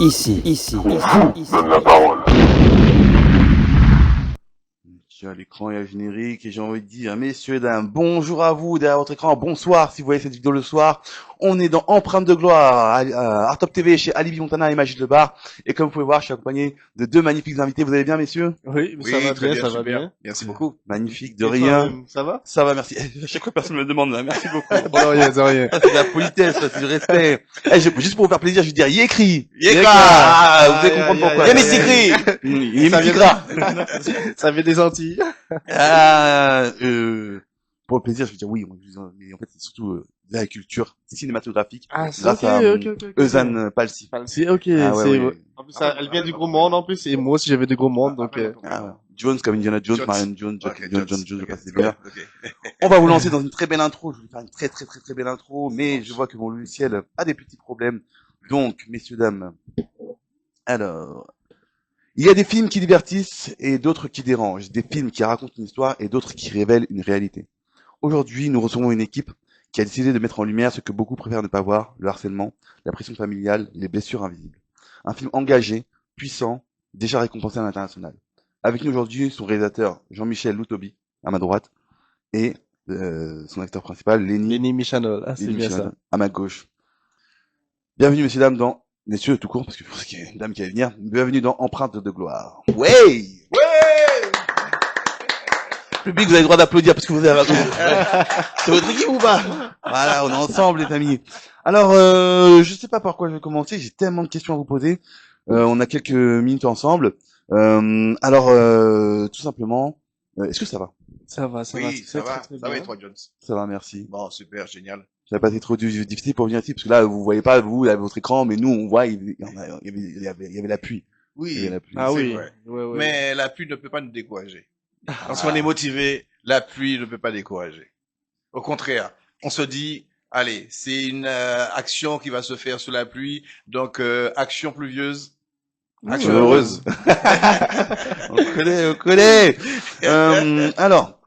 Ici. Donne la parole. Tu as l'écran et le générique et j'ai envie de dire, messieurs, dames, bonjour à vous derrière votre écran, bonsoir si vous voyez cette vidéo le soir. On est dans Empreinte de gloire, à Artop TV chez Alibi Montana et Magis Le Bar. Et comme vous pouvez voir, je suis accompagné de deux magnifiques invités. Vous allez bien, messieurs? Oui, ça va très bien, ça va super. bien. Merci beaucoup. Magnifique, de Et rien. toi-même, ça va? Ça va, merci. À chaque fois, personne me le demande, merci beaucoup. De rien, de rien. Ça, c'est de la politesse, ça, c'est du respect. Juste pour vous faire plaisir, je vais dire Yécri. Yécra. Ah, vous allez comprendre pourquoi. Y'a mes secrets. Il Ça est vient gras. Ça fait des Antilles. Pour le plaisir, je veux dire oui, mais en fait, c'est surtout de la culture cinématographique. Ah, c'est Grâce ok, à ok. Eusanne Palsy. C'est ok, Ah, ouais, c'est... ouais. En plus, elle vient du gros monde, en plus, et moi aussi, j'avais du gros monde, donc... Ah, ouais. Jones comme Indiana Jones, Jones. Marion Jones, Jack Ok, Jones, Jones. je Ok, passe bien. ok. On va vous lancer dans une très belle intro. Je vais faire une très belle intro, mais je vois que mon logiciel a des petits problèmes. Donc, messieurs, dames, alors, il y a des films qui divertissent et d'autres qui dérangent, des films qui racontent une histoire et d'autres qui révèlent une réalité. Aujourd'hui, nous recevons une équipe qui a décidé de mettre en lumière ce que beaucoup préfèrent ne pas voir, le harcèlement, la pression familiale, les blessures invisibles. Un film engagé, puissant, déjà récompensé à l'international. Avec nous aujourd'hui, son réalisateur Jean-Michel Loutobi, à ma droite, et son acteur principal, Lenny Michanol, ah, c'est Lenny bien Michelin, ça. à ma gauche. Bienvenue, messieurs, dames, dans... Messieurs, tout court, parce que pour qu'il y ait une dame qui va venir, bienvenue dans Empreinte de gloire. Ouais! Public, vous avez le droit d'applaudir parce que vous avez... C'est votre équipe ou pas? Voilà, on est ensemble, les amis. Alors, je sais pas par quoi je vais commencer, j'ai tellement de questions à vous poser. On a quelques minutes ensemble. Tout simplement, est-ce que ça va? Ça va, Oui, c'est ça va. très, très Ça va bien. et toi, Jones? Ça va, merci. Bon, super, génial. Ça n'a pas été trop difficile pour venir ici, parce que là, vous voyez pas, vous, avec votre écran, mais nous, on voit, il y avait la pluie. Il y avait Oui. la pluie. Ah C'est oui, vrai. ouais. Mais la pluie ne peut pas nous décourager. Lorsqu'on est motivé, la pluie ne peut pas décourager. Au contraire, on se dit, allez, c'est une action qui va se faire sous la pluie, donc action pluvieuse, action heureuse. On connaît. Alors,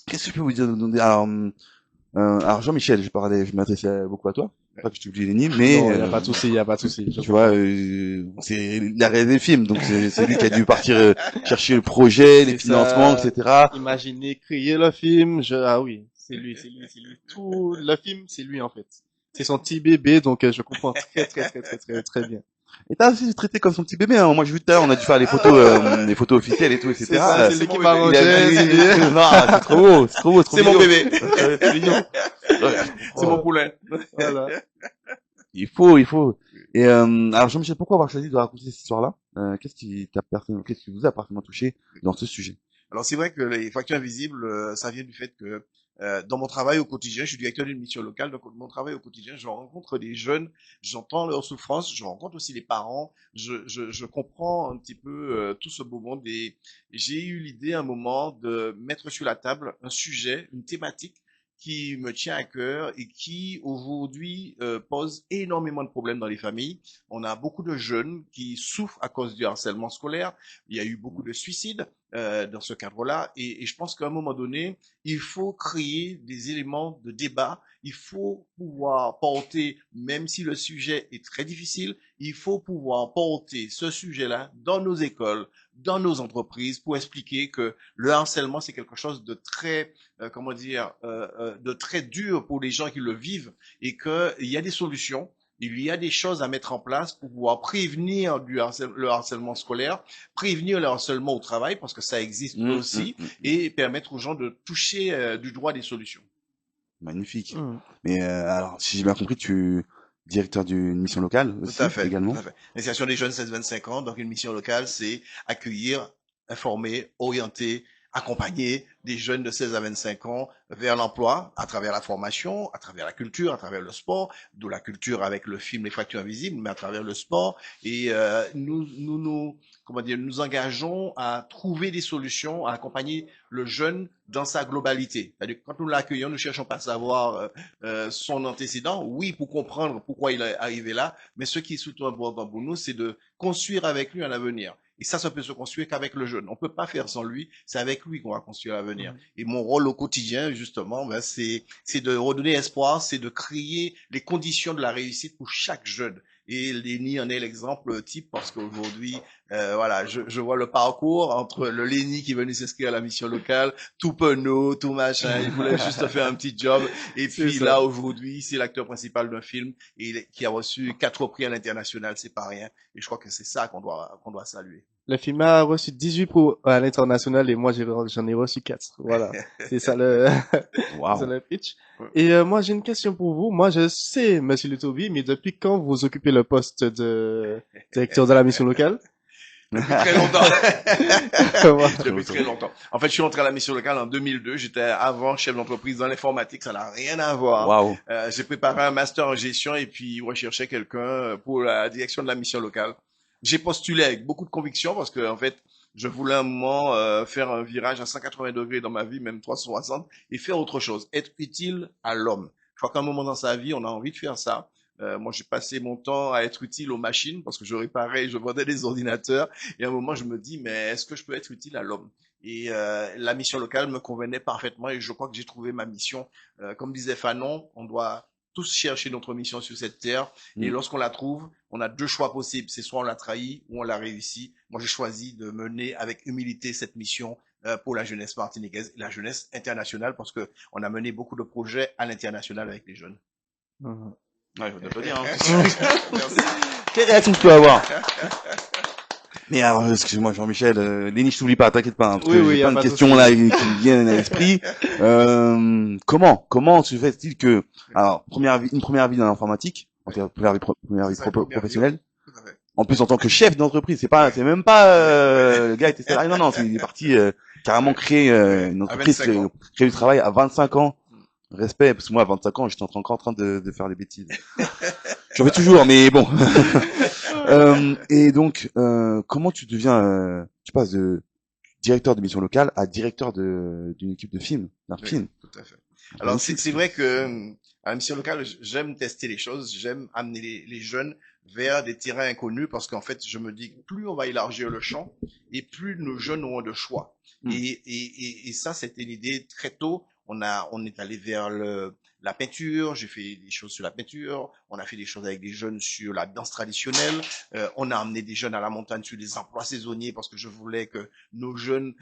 qu'est-ce que je peux vous dire? Alors Jean-Michel, je m'adressais beaucoup à toi. Pas que je t'oublie les nids, mais Non, y a pas de souci. tu vois, c'est il a réalisé le film, donc c'est lui qui a dû partir chercher le projet, les C'est ça. financements, etc. Imaginez créer le film, ah oui, c'est lui. Tout le film, c'est lui, en fait. C'est son petit bébé, donc je comprends très bien. Et t'as aussi traité comme son petit bébé. Hein. Moi, j'ai vu tout à l'heure, on a dû faire les photos officielles et tout, etc. C'est ça, c'est lui qui m'a Il rangé, c'est lui. Non, c'est trop beau, c'est trop C'est mon mignon. bébé. C'est mignon. C'est mon poulain. Voilà. Il faut. Et alors Jean-Michel, pourquoi avoir choisi de raconter cette histoire-là? Qu'est-ce qui vous a particulièrement touché dans ce sujet? Alors c'est vrai que les factures invisibles, ça vient du fait que dans mon travail au quotidien, je suis directeur d'une mission locale, donc mon travail au quotidien, je rencontre des jeunes, j'entends leurs souffrances, je rencontre aussi les parents, je comprends un petit peu tout ce beau monde et j'ai eu l'idée à un moment de mettre sur la table un sujet, une thématique qui me tient à cœur et qui aujourd'hui pose énormément de problèmes dans les familles. On a beaucoup de jeunes qui souffrent à cause du harcèlement scolaire. Il y a eu beaucoup de suicides dans ce cadre-là et je pense qu'à un moment donné, il faut créer des éléments de débat. Il faut pouvoir porter, même si le sujet est très difficile, il faut pouvoir porter ce sujet-là dans nos écoles, dans nos entreprises pour expliquer que le harcèlement, c'est quelque chose de très, de très dur pour les gens qui le vivent et qu'il y a des solutions. Il y a des choses à mettre en place pour pouvoir prévenir le harcèlement scolaire, prévenir le harcèlement au travail, parce que ça existe aussi, et permettre aux gens de toucher du doigt des solutions. Magnifique. Mais alors, si j'ai bien compris, tu es directeur d'une mission locale aussi, Tout à fait, également. tout à fait. L'association des jeunes 16-25 ans, donc une mission locale, c'est accueillir, informer, orienter, accompagner des jeunes de 16 à 25 ans vers l'emploi à travers la formation, à travers la culture, à travers le sport, d'où la culture avec le film Les Fractures Invisibles, mais à travers le sport. Et nous engageons à trouver des solutions, à accompagner le jeune dans sa globalité. C'est-à-dire que quand nous l'accueillons, nous cherchons pas à savoir son antécédent, oui, pour comprendre pourquoi il est arrivé là, mais ce qui est surtout important pour nous, c'est de construire avec lui un avenir. Et ça peut se construire qu'avec le jeune. On peut pas faire sans lui. C'est avec lui qu'on va construire l'avenir. Et mon rôle au quotidien, justement, ben, c'est de redonner espoir, c'est de créer les conditions de la réussite pour chaque jeune. Et Lenny en est l'exemple type parce qu'aujourd'hui, voilà, je vois le parcours entre le Lenny qui est venu s'inscrire à la mission locale, tout penaud, tout machin, il voulait juste faire un petit job. Et puis là, aujourd'hui, c'est l'acteur principal d'un film qui a reçu 4 prix à l'international, c'est pas rien. Et je crois que c'est ça qu'on doit saluer. Le film a reçu 18 pour à l'international et moi j'en ai reçu 4. Voilà. C'est ça le, Waouh. c'est le pitch. Et moi j'ai une question pour vous. Moi je sais, Monsieur Lutobi, mais depuis quand vous occupez le poste de directeur de la mission locale? Depuis très longtemps. Voilà. Depuis très longtemps. En fait, je suis entré à la mission locale en 2002. J'étais avant chef d'entreprise dans l'informatique. Ça n'a rien à voir. Waouh. J'ai préparé un master en gestion et puis recherchais quelqu'un pour la direction de la mission locale. J'ai postulé avec beaucoup de conviction parce que, en fait, je voulais un moment faire un virage à 180 degrés dans ma vie, même 360, et faire autre chose, être utile à l'homme. Je crois qu'à un moment dans sa vie, on a envie de faire ça. Moi, j'ai passé mon temps à être utile aux machines parce que je réparais, je vendais des ordinateurs. Et à un moment, je me dis, mais est-ce que je peux être utile à l'homme? Et la mission locale me convenait parfaitement et je crois que j'ai trouvé ma mission. Comme disait Fanon, on doit tous chercher notre mission sur cette terre. Et lorsqu'on la trouve, on a 2 choix possibles. C'est soit on l'a trahi ou on l'a réussi. Moi, j'ai choisi de mener avec humilité cette mission pour la jeunesse martiniquaise, la jeunesse internationale, parce que on a mené beaucoup de projets à l'international avec les jeunes. Ouais, je vais te le dire, hein. Merci. Quelle réaction tu peux avoir? Mais alors, excuse-moi, Jean-Michel, Lenny, je t'oublie pas, t'inquiète pas, hein, parce que j'ai plein de questions là qui me viennent à l'esprit. Comment se fait-il que, alors, une première vie dans l'informatique, première vie professionnelle, Tout à fait. en plus en tant que chef d'entreprise, c'est même pas, le gars était salarié, non, il est parti, carrément créer, une entreprise, créer du travail à 25 ans. Respect, parce que moi, à 25 ans, j'étais encore en train de faire des bêtises. J'en fais toujours, mais bon. Et donc, comment tu deviens, tu passes de directeur de mission locale à directeur d'une équipe de film, d'un film. Tout à fait. Alors, c'est vrai que à la mission locale, j'aime tester les choses, j'aime amener les jeunes vers des terrains inconnus parce qu'en fait, je me dis que plus on va élargir le champ et plus nos jeunes auront de choix. Et ça, c'était l'idée très tôt. On est allé vers la peinture, j'ai fait des choses sur la peinture, on a fait des choses avec des jeunes sur la danse traditionnelle, on a amené des jeunes à la montagne sur des emplois saisonniers parce que je voulais que nos jeunes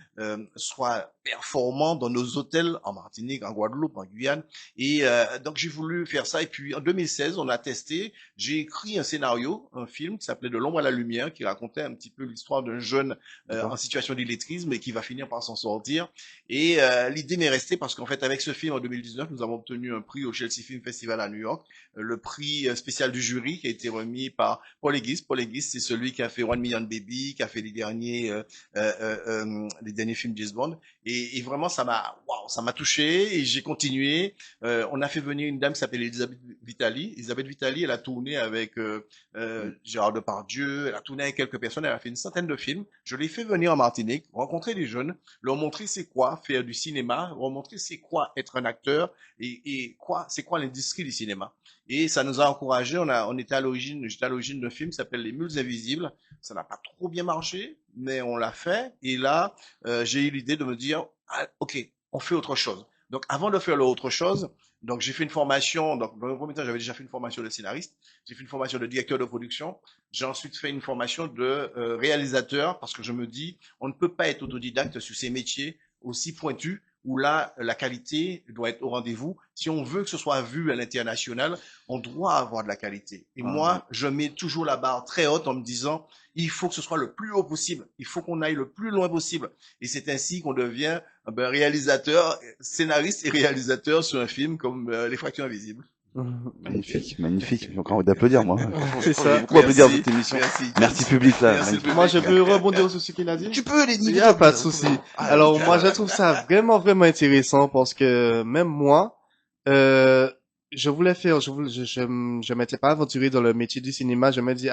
soient performants dans nos hôtels en Martinique, en Guadeloupe, en Guyane. Et donc j'ai voulu faire ça. Et puis en 2016, on a testé, j'ai écrit un scénario, un film qui s'appelait De l'ombre à la lumière, qui racontait un petit peu l'histoire d'un jeune en situation d'illettrisme et qui va finir par s'en sortir. Et l'idée m'est restée parce qu'en fait, avec ce film en 2019, nous avons obtenu un prix au Chelsea Film Festival à New York, le prix spécial du jury qui a été remis par Paul Eguis. Paul Eguis, c'est celui qui a fait One Million Baby, qui a fait les derniers films James Bond. Et vraiment, ça m'a touché et j'ai continué. On a fait venir une dame qui s'appelle Elisabeth Vitali. Elisabeth Vitali, elle a tourné avec Gérard Depardieu, elle a tourné avec quelques personnes, elle a fait une centaine de films. Je l'ai fait venir en Martinique, rencontrer des jeunes, leur montrer c'est quoi faire du cinéma, leur montrer c'est quoi être un acteur et c'est quoi l'industrie du cinéma. Et ça nous a encouragés. J'étais à l'origine d'un film qui s'appelle Les Mules Invisibles. Ça n'a pas trop bien marché, mais on l'a fait. Et là, j'ai eu l'idée de me dire, ok, on fait autre chose. Donc, avant de faire l'autre chose, donc j'ai fait une formation. Donc, dans le premier temps, j'avais déjà fait une formation de scénariste. J'ai fait une formation de directeur de production. J'ai ensuite fait une formation de réalisateur parce que je me dis, on ne peut pas être autodidacte sur ces métiers aussi pointus où là, la qualité doit être au rendez-vous. Si on veut que ce soit vu à l'international, on doit avoir de la qualité. Et moi, je mets toujours la barre très haute en me disant, il faut que ce soit le plus haut possible. Il faut qu'on aille le plus loin possible. Et c'est ainsi qu'on devient réalisateur, scénariste et réalisateur sur un film comme Les Fractures Invisibles. Magnifique. J'ai encore envie d'applaudir, moi. C'est ça. Beaucoup applaudir cette émission. Merci public, là. Moi, je peux rebondir sur ce qu'il a dit? Tu peux, les Il n'y a pas de souci. Alors, moi, je trouve ça vraiment intéressant parce que même moi, je voulais faire, je m'étais pas aventuré dans le métier du cinéma. Je me disais,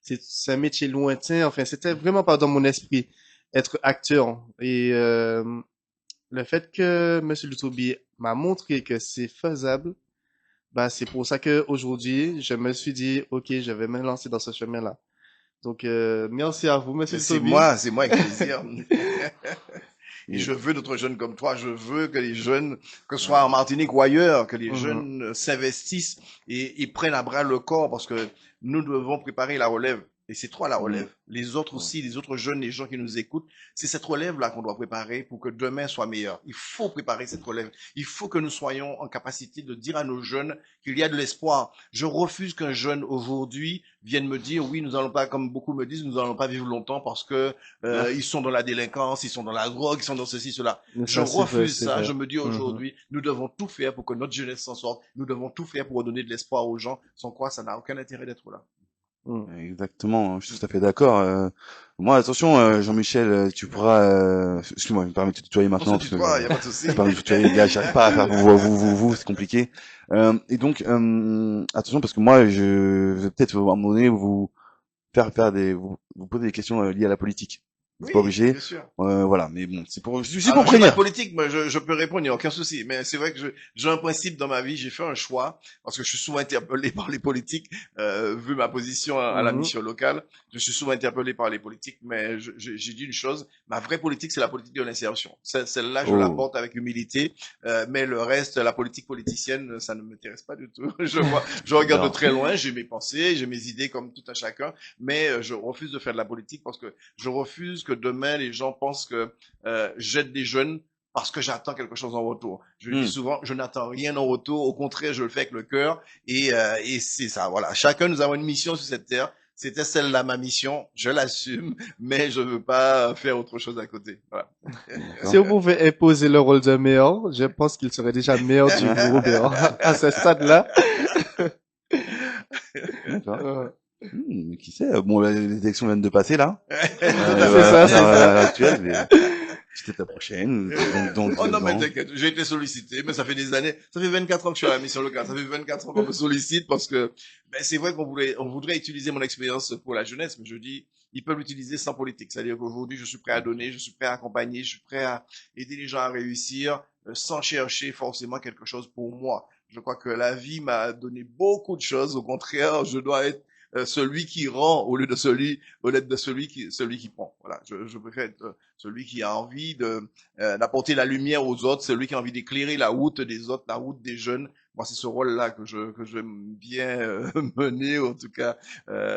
c'est un métier lointain. Enfin, c'était vraiment pas dans mon esprit être acteur. Et, le fait que Monsieur Lutobi m'a montré que c'est faisable, bah, c'est pour ça que aujourd'hui, je me suis dit, OK, je vais me lancer dans ce chemin-là. Donc, merci à vous, monsieur C'est Toby. moi avec plaisir. Et je veux d'autres jeunes comme toi. Je veux que les jeunes, que ce soit en Martinique ou ailleurs, que les Mhm. jeunes s'investissent et prennent à bras le corps parce que nous devons préparer la relève. Et c'est toi la relève. Les autres aussi, les autres jeunes, les gens qui nous écoutent, c'est cette relève-là qu'on doit préparer pour que demain soit meilleur. Il faut préparer cette relève. Il faut que nous soyons en capacité de dire à nos jeunes qu'il y a de l'espoir. Je refuse qu'un jeune aujourd'hui vienne me dire, oui, nous allons pas, comme beaucoup me disent, nous allons pas vivre longtemps parce que ils sont dans la délinquance, ils sont dans la drogue, ils sont dans ceci, cela. Mais Je ça, c'est vrai, refuse c'est ça. vrai. Je me dis aujourd'hui, nous devons tout faire pour que notre jeunesse s'en sorte. Nous devons tout faire pour redonner de l'espoir aux gens, sans quoi ça n'a aucun intérêt d'être là. Mhm. Exactement, je suis tout à fait d'accord. Moi, attention, Jean-Michel, tu pourras... excuse-moi, je me permets de te tutoyer On se maintenant, parce que tutoie, il n'y a pas de souci. je parle de tutoyer, les gars, j'arrive pas à faire vous, c'est compliqué. Et donc, attention, parce que moi, je vais peut-être, à un moment donné, vous poser des questions liées à la politique. C'est Oui, pas obligé. bien sûr. Voilà, mais bon, c'est pour Alors, j'ai pas prévenir. de politique, mais je peux répondre, il n'y a aucun souci. Mais c'est vrai que j'ai un principe dans ma vie, j'ai fait un choix, parce que je suis souvent interpellé par les politiques, vu ma position à la Mhm. mission locale, je suis souvent interpellé par les politiques, mais j'ai dit une chose, ma vraie politique, c'est la politique de l'insertion. Celle-là, je la Oh, porte avec humilité, mais le reste, la politique politicienne, ça ne m'intéresse pas du tout. Je regarde de non. très loin, j'ai mes pensées, j'ai mes idées comme tout un chacun, mais je refuse de faire de la politique parce que je refuse que demain les gens pensent que j'aide des jeunes parce que j'attends quelque chose en retour. Je le dis souvent, je n'attends rien en retour. Au contraire, je le fais avec le cœur. Et c'est ça, voilà. Chacun, nous avons une mission sur cette terre. C'était celle-là ma mission. Je l'assume, mais je veux pas faire autre chose à côté. Voilà. Si on pouvait imposer le rôle de meilleur, je pense qu'il serait déjà meilleur du groupe à ce stade-là. D'accord. Euh, Mais qui sait? Bon, les élections viennent de passer, là. Tout à fait. ça, c'est ça. À l'actuel, mais peut-être la prochaine. Oh non, mais t'inquiète, j'ai été sollicité, mais ça fait des années, ça fait 24 ans que je suis à la mission locale, ça fait 24 ans qu'on me sollicite parce que, ben, c'est vrai on voudrait utiliser mon expérience pour la jeunesse, mais je dis, ils peuvent l'utiliser sans politique. C'est-à-dire qu'aujourd'hui, je suis prêt à donner, je suis prêt à accompagner, je suis prêt à aider les gens à réussir, sans chercher forcément quelque chose pour moi. Je crois que la vie m'a donné beaucoup de choses. Au contraire, je dois être celui qui rend au lieu de celui qui prend. Voilà, je préfère être celui qui a envie d'apporter la lumière aux autres, celui qui a envie d'éclairer la route des autres, la route des jeunes. Moi, c'est ce rôle-là que j'aime bien mener. En tout cas,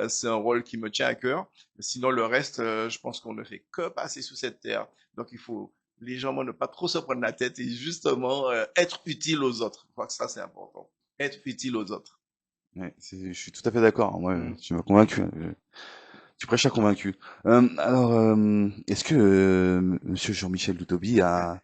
c'est un rôle qui me tient à cœur. Sinon, le reste, je pense qu'on ne fait que passer sous cette terre. Donc, il faut légèrement ne pas trop se prendre la tête et justement être utile aux autres. Je crois que ça, c'est important. Être utile aux autres. Ouais, je suis tout à fait d'accord. Moi, tu m'as convaincu. Tu prêches à convaincu. Alors, est-ce que Monsieur Jean-Michel Dutobi a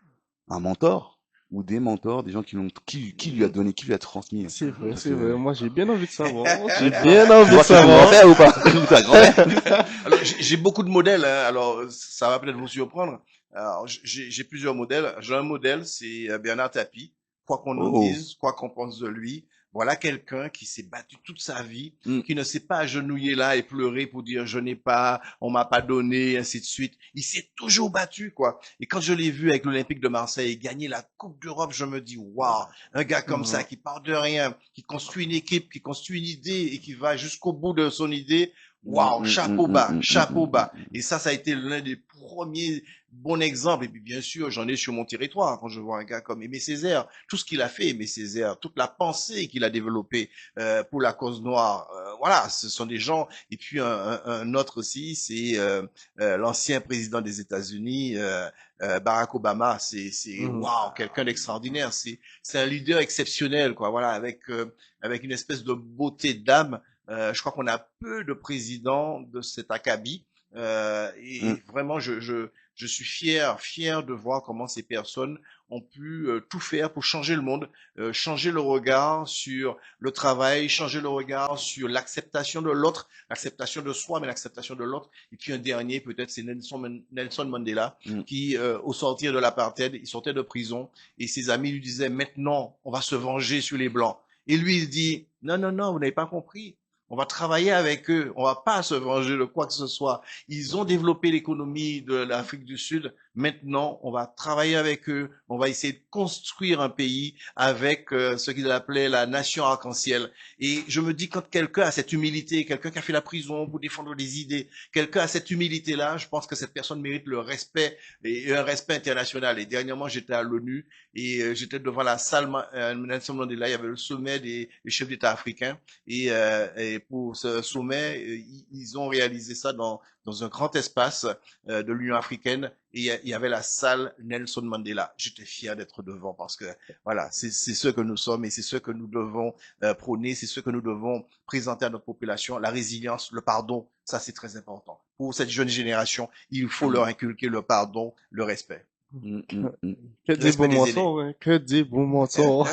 un mentor ou des mentors, des gens qui lui a donné, qui lui a transmis? C'est vrai, Parce c'est que- vrai. Moi, j'ai bien envie de savoir. J'ai bien envie de Voir que ton savoir. grand-père ou pas? Ou ta grand-mère? Alors, j'ai beaucoup de modèles, hein. Alors, ça va peut-être vous surprendre. Alors, j'ai plusieurs modèles. J'ai un modèle, c'est Bernard Tapie. Quoi qu'on en Oh. dise, quoi qu'on pense de lui, voilà quelqu'un qui s'est battu toute sa vie, Mm. qui ne s'est pas agenouillé là et pleurer pour dire je n'ai pas, on m'a pas donné, ainsi de suite. Il s'est toujours battu, quoi. Et quand je l'ai vu avec l'Olympique de Marseille gagner la Coupe d'Europe, je me dis waouh, un gars comme ça qui part de rien, qui construit une équipe, qui construit une idée et qui va jusqu'au bout de son idée. Waouh, chapeau bas, chapeau bas. Et ça a été l'un des premiers bons exemples. Et puis, bien sûr, j'en ai sur mon territoire quand je vois un gars comme Aimé Césaire, tout ce qu'il a fait, Aimé Césaire, toute la pensée qu'il a développée pour la cause noire. Voilà, ce sont des gens. Et puis, un autre aussi, c'est l'ancien président des États-Unis, Barack Obama. C'est waouh, quelqu'un d'extraordinaire. C'est un leader exceptionnel, quoi. Voilà, avec une espèce de beauté d'âme. Je crois qu'on a peu de présidents de cet acabit. Et vraiment, je suis fier de voir comment ces personnes ont pu tout faire pour changer le monde, changer le regard sur le travail, changer le regard sur l'acceptation de l'autre, l'acceptation de soi, mais l'acceptation de l'autre. Et puis un dernier, peut-être, c'est Nelson Mandela, qui, au sortir de l'apartheid, il sortait de prison et ses amis lui disaient, maintenant, on va se venger sur les Blancs. Et lui, il dit, non, non, non, vous n'avez pas compris. On va travailler avec eux. On va pas se venger de quoi que ce soit. Ils ont développé l'économie de l'Afrique du Sud Maintenant, on va travailler avec eux, on va essayer de construire un pays avec ce qu'ils appelaient la nation arc-en-ciel. Et je me dis, quand quelqu'un a cette humilité, quelqu'un qui a fait la prison pour défendre des idées, quelqu'un a cette humilité-là, je pense que cette personne mérite le respect et un respect international. Et dernièrement, j'étais à l'ONU et j'étais devant la salle Nelson Mandela, il y avait le sommet des chefs d'État africains et pour ce sommet, ils ont réalisé ça dans un grand espace de l'Union africaine et il y avait la salle Nelson Mandela. J'étais fier d'être devant parce que voilà, c'est ce que nous sommes et c'est ce que nous devons prôner, c'est ce que nous devons présenter à notre population. La résilience, le pardon, ça c'est très important. Pour cette jeune génération, il faut leur inculquer le pardon, le respect. Que des beaux mensonges, hein. Que des beaux mensonges.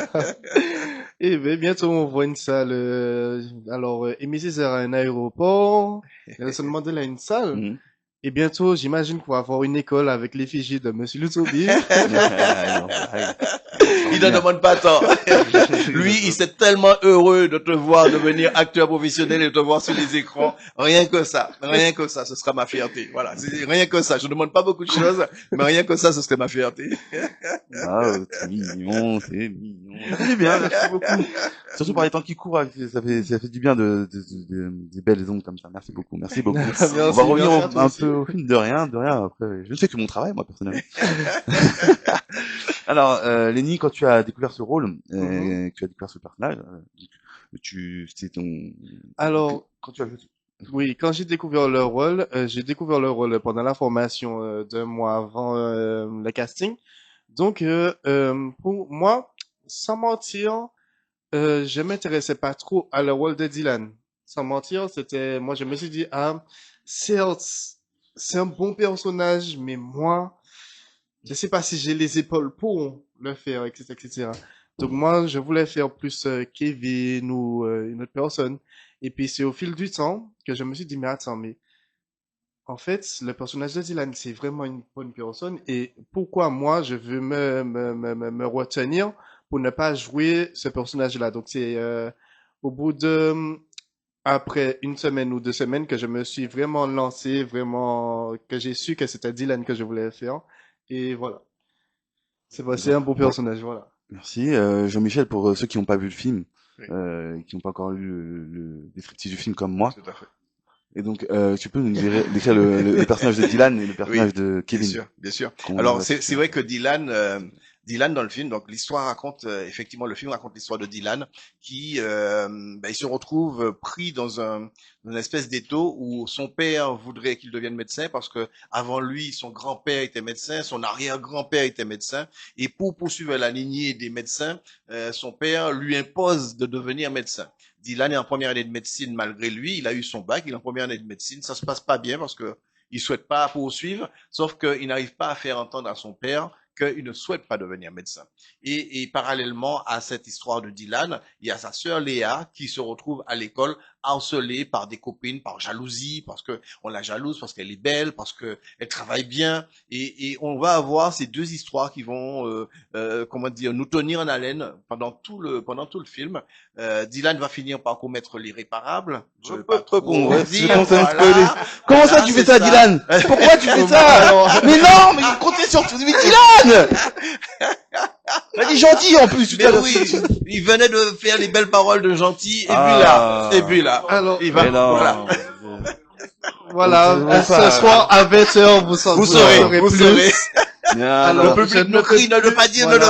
Et bien, bientôt on voit une salle. Alors, Aimé Césaire a un aéroport. Nelson Mandela a une salle. Et bientôt, j'imagine qu'on va avoir une école avec l'effigie de Monsieur Lutobi. Il ne demande pas tant. Lui, il s'est tellement heureux de te voir devenir acteur professionnel et de te voir sur les écrans. Rien que ça, ce sera ma fierté. Voilà, rien que ça. Je ne demande pas beaucoup de choses, mais rien que ça, ce serait ma fierté. Ah, c'est mignon, c'est mignon. C'est bien, merci beaucoup. Surtout par les temps qui courent, ça fait du bien des belles ondes comme ça. Merci beaucoup, merci beaucoup. Merci, On va revenir merci un peu au film de rien. Après, je ne fais que mon travail, moi, personnellement. Alors, Lenny, quand tu as découvert ce rôle, que tu as découvert ce personnage, c'était ton... Alors, quand tu as joué... oui, quand j'ai découvert le rôle pendant la formation d'un mois avant le casting. Donc, pour moi, sans mentir, je m'intéressais pas trop à le rôle de Dylan. Sans mentir, moi, je me suis dit, ah, certes, c'est un bon personnage, mais moi, je sais pas si j'ai les épaules pour le faire, etc., etc. Donc moi, je voulais faire plus Kevin ou une autre personne. Et puis c'est au fil du temps que je me suis dit, mais attends, mais en fait, le personnage de Dylan, c'est vraiment une bonne personne. Et pourquoi moi, je veux me retenir pour ne pas jouer ce personnage-là? Donc c'est au bout de après une semaine ou 2 semaines que je me suis vraiment lancé, vraiment que j'ai su que c'était Dylan que je voulais faire. Et voilà. C'est un beau personnage, voilà. Merci. Jean-Michel, pour ceux qui n'ont pas vu le film, Oui. qui n'ont pas encore lu le descriptif du film comme moi. Tout à fait. Et donc, tu peux nous décrire le personnage de Dylan et le personnage de Kevin. Bien sûr, bien sûr. Alors, c'est vrai que Dylan dans le film, donc l'histoire raconte effectivement, le film raconte l'histoire de Dylan qui il se retrouve pris dans une espèce d'étau où son père voudrait qu'il devienne médecin parce que avant lui son grand-père était médecin, son arrière-grand-père était médecin et pour poursuivre la lignée des médecins, son père lui impose de devenir médecin. Dylan est en première année de médecine malgré lui, il a eu son bac, il est en première année de médecine, ça se passe pas bien parce que il souhaite pas poursuivre, sauf qu'il n'arrive pas à faire entendre à son père qu'il ne souhaite pas devenir médecin. Et parallèlement à cette histoire de Dylan, il y a sa sœur Léa qui se retrouve à l'école harcelée par des copines, par jalousie, parce que on la jalouse, parce qu'elle est belle, parce que elle travaille bien. Et on va avoir ces deux histoires qui vont, comment dire, nous tenir en haleine pendant tout le film. Dylan va finir par commettre l'irréparable. Je vais pas trop dire, voilà. Comment ça tu fais ça, Dylan? Pourquoi tu fais ça? Mais non, mais comptez sur mais Dylan! Il est gentil en plus, mais oui, il venait de faire les belles paroles de gentil, et puis là, alors, il va, voilà, ce soir à 20h, vous saurez plus. Alors, le public ne crie, ne le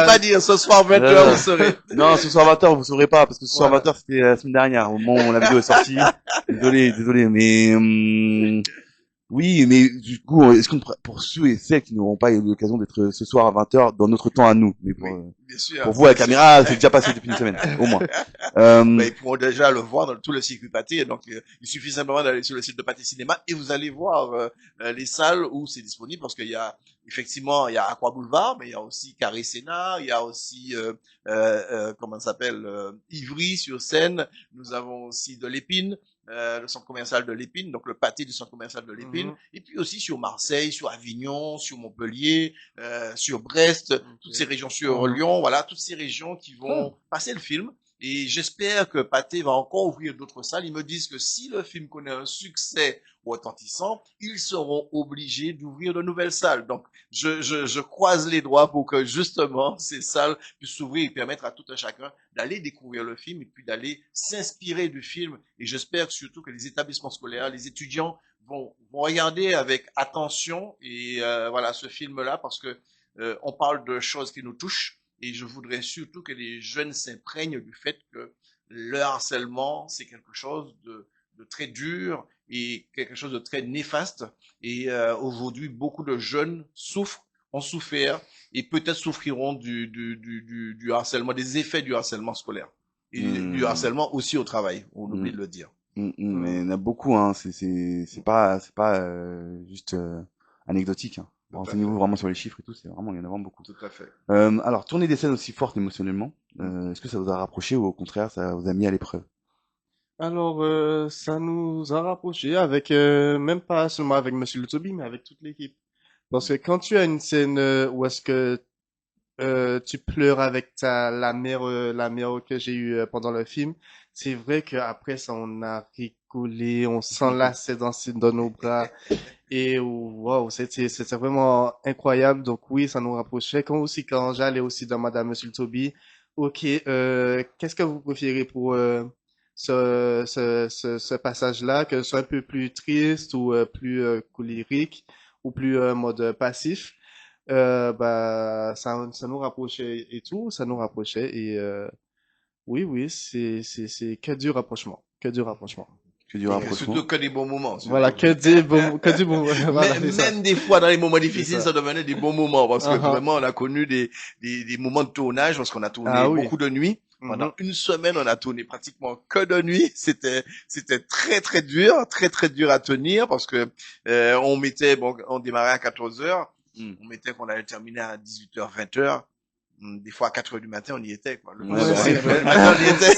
pas dire, ce soir 20h, vous saurez. Non, ce soir 20h, vous saurez pas, parce que ce soir 20h, c'était la semaine dernière, au moment où la vidéo est sortie. Désolé, mais, oui, mais du coup, est-ce qu'on pour ceux et celles qui n'auront pas eu l'occasion d'être ce soir à 20h dans notre temps à nous, mais pour vous à la caméra, c'est déjà passé depuis une semaine, au moins. Ils pourront déjà le voir dans tout le circuit Pathé, donc il suffit simplement d'aller sur le site de Pathé Cinéma et vous allez voir les salles où c'est disponible, parce qu'il y a effectivement il y a Aqua Boulevard, mais il y a aussi Carré Sénat, il y a aussi comment ça s'appelle, Ivry sur Seine, nous avons aussi de l'Épine. Le centre commercial de l'Épine, donc le pâté du centre commercial de l'Épine, et puis aussi sur Marseille, sur Avignon, sur Montpellier, sur Brest, toutes ces régions, sur Lyon, voilà, toutes ces régions qui vont passer le film. Et j'espère que Pathé va encore ouvrir d'autres salles. Ils me disent que si le film connaît un succès retentissant, ils seront obligés d'ouvrir de nouvelles salles. Donc, je croise les doigts pour que justement ces salles puissent s'ouvrir et permettre à tout un chacun d'aller découvrir le film et puis d'aller s'inspirer du film. Et j'espère surtout que les établissements scolaires, les étudiants vont regarder avec attention et voilà ce film-là parce que on parle de choses qui nous touchent et je voudrais surtout que les jeunes s'imprègnent du fait que le harcèlement, c'est quelque chose de très dur et quelque chose de très néfaste. Et aujourd'hui, beaucoup de jeunes souffrent, ont souffert et peut-être souffriront du harcèlement, des effets du harcèlement scolaire. Et du harcèlement aussi au travail, on oublie de le dire. Mais il y en a beaucoup, hein. C'est pas juste anecdotique. Hein. Renseignez-vous vraiment sur les chiffres et tout. C'est vraiment, il y en a vraiment beaucoup. Tout à fait. Alors, tourner des scènes aussi fortes émotionnellement, est-ce que ça vous a rapproché ou au contraire, ça vous a mis à l'épreuve? Alors, ça nous a rapprochés avec, même pas seulement avec Monsieur Le Toby, mais avec toute l'équipe. Parce que quand tu as une scène où est-ce que tu pleures avec la mère que j'ai eue pendant le film, c'est vrai qu'après ça, on a rigolé, on s'enlaçait dans nos bras. Et wow, c'était vraiment incroyable. Donc oui, ça nous rapprochait. Quand j'allais aussi dans Madame Monsieur le Toby, ok, qu'est-ce que vous préférez pour ce passage-là, que ce soit un peu plus triste ou plus colérique ou plus mode passif? Bah ça nous rapprochait et tout, ça nous rapprochait et oui, c'est que du rapprochement, que du rapprochement. Que du Et rapprochement. surtout que des bons moments. Voilà, que du bon, voilà, c'est ça. Même des fois dans les moments C'est difficiles, ça. ça devenait des bons moments parce que Uh-huh. vraiment on a connu des moments de tournage parce qu'on a tourné Ah oui. beaucoup de nuits. Pendant Mhm. une semaine, on a tourné pratiquement que de nuit. C'était très dur, très dur à tenir parce que on démarrait à 14 heures, on mettait qu'on allait terminer à 18h, 20h. Des fois à 4 heures du matin, on y était, quoi. Le Ouais, soir, bah, à 4 heures du matin, on y était.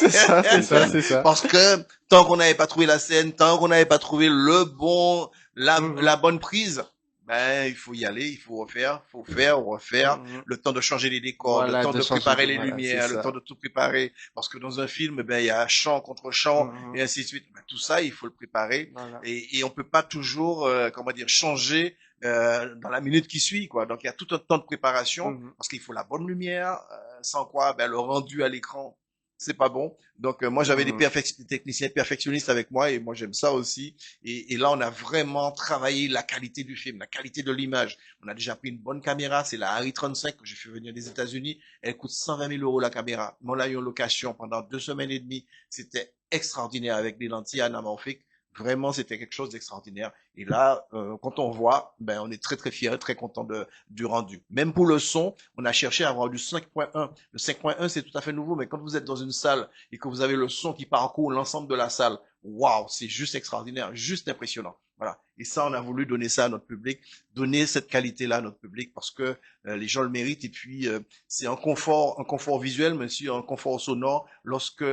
C'est ça. Parce que tant qu'on n'avait pas trouvé la scène, tant qu'on n'avait pas trouvé Mhm. la bonne prise, ben il faut y aller, il faut refaire, Mhm. le temps de changer les décors, Voilà, le temps de de changer, préparer les voilà, lumières, c'est le temps ça. de tout préparer, parce que dans un film, ben il y a chant contre chant Mhm. et ainsi de suite. Ben, tout ça, il faut le préparer Voilà. et on peut pas toujours, comment dire, changer dans la minute qui suit, quoi. Donc il y a tout un temps de préparation Mhm. parce qu'il faut la bonne lumière, sans quoi, ben le rendu à l'écran c'est pas bon. Donc moi j'avais des Mhm. techniciens perfectionnistes avec moi et moi j'aime ça aussi. Et là on a vraiment travaillé la qualité du film, la qualité de l'image. On a déjà pris une bonne caméra, c'est la Harry 35 que j'ai fait venir des États-Unis. Elle coûte 120 000 euros la caméra. Mais on l'a eu en location pendant 2 semaines et demie. C'était extraordinaire avec des lentilles anamorphiques. Vraiment, c'était quelque chose d'extraordinaire. Et là, quand on voit, ben, on est très fiers, très content du rendu. Même pour le son, on a cherché à avoir du 5.1. Le 5.1, c'est tout à fait nouveau, mais quand vous êtes dans une salle et que vous avez le son qui parcourt l'ensemble de la salle, waouh, c'est juste extraordinaire, juste impressionnant. Voilà. Et ça, on a voulu donner ça à notre public, donner cette qualité-là à notre public parce que les gens le méritent. Et puis, c'est un confort visuel, mais aussi un confort sonore lorsque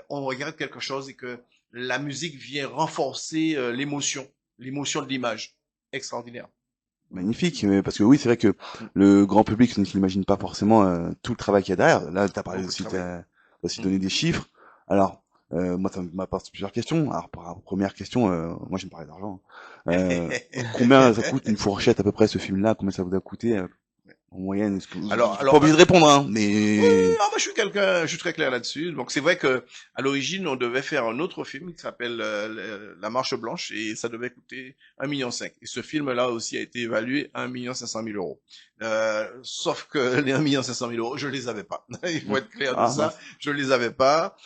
on regarde quelque chose et que la musique vient renforcer l'émotion de l'image. Extraordinaire. Magnifique, parce que oui, c'est vrai que le grand public ne s'imagine pas forcément tout le travail qu'il y a derrière. Là, tu as parlé Beaucoup de aussi, travail. t'as aussi donné des chiffres. Alors, moi, ça m'apporte plusieurs questions. Alors, première question, moi, je me parlais d'argent. Combien ça coûte une fourchette à peu près ce film-là? Combien ça vous a coûté en moyenne? Est-ce que vous êtes pas obligé de répondre, hein, mais Ah, moi, je suis très clair là-dessus. Donc, c'est vrai que, à l'origine, on devait faire un autre film qui s'appelle La Marche Blanche et ça devait coûter 1,5 million. Et ce film-là aussi a été évalué à 1,5 million euros. Sauf que les 1,5 million euros, je les avais pas. Il faut être clair de Ah, ça. Je les avais pas.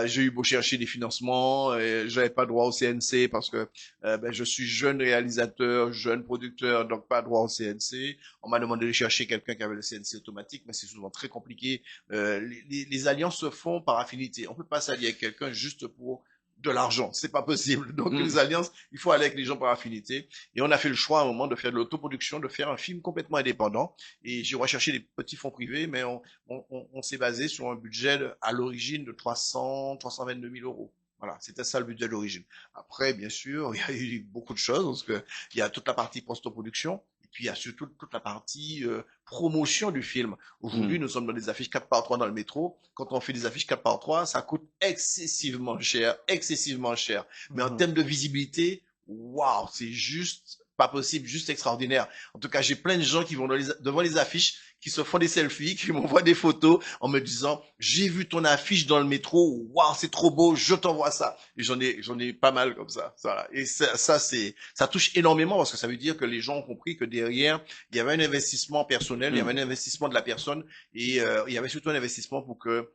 J'ai eu beau chercher des financements et j'avais pas droit au CNC parce que, ben, je suis jeune réalisateur, jeune producteur, donc pas droit au CNC. On m'a demandé de chercher quelqu'un qui avait le CNC automatique, mais c'est souvent très compliqué. Les alliances se font par affinité. On peut pas s'allier avec quelqu'un juste pour de l'argent. C'est pas possible. Donc, les alliances, il faut aller avec les gens par affinité. Et on a fait le choix à un moment de faire de l'autoproduction, de faire un film complètement indépendant. Et j'ai recherché des petits fonds privés, mais on s'est basé sur un budget à l'origine de 322 000 euros. Voilà, c'était ça le budget d'origine. Après, bien sûr, il y a eu beaucoup de choses, parce que il y a toute la partie post-production, et puis il y a surtout toute la partie promotion du film. Aujourd'hui, nous sommes dans des affiches 4x3 dans le métro. Quand on fait des affiches 4x3, ça coûte excessivement cher, excessivement cher. Mais en termes de visibilité, waouh, c'est juste pas possible, juste extraordinaire. En tout cas, j'ai plein de gens qui vont devant les affiches, qui se font des selfies, qui m'envoient des photos en me disant, j'ai vu ton affiche dans le métro, waouh, c'est trop beau, je t'envoie ça. Et j'en ai pas mal comme ça. Et ça touche énormément parce que ça veut dire que les gens ont compris que derrière, il y avait un investissement personnel, il y avait un investissement de la personne et il y avait surtout un investissement pour que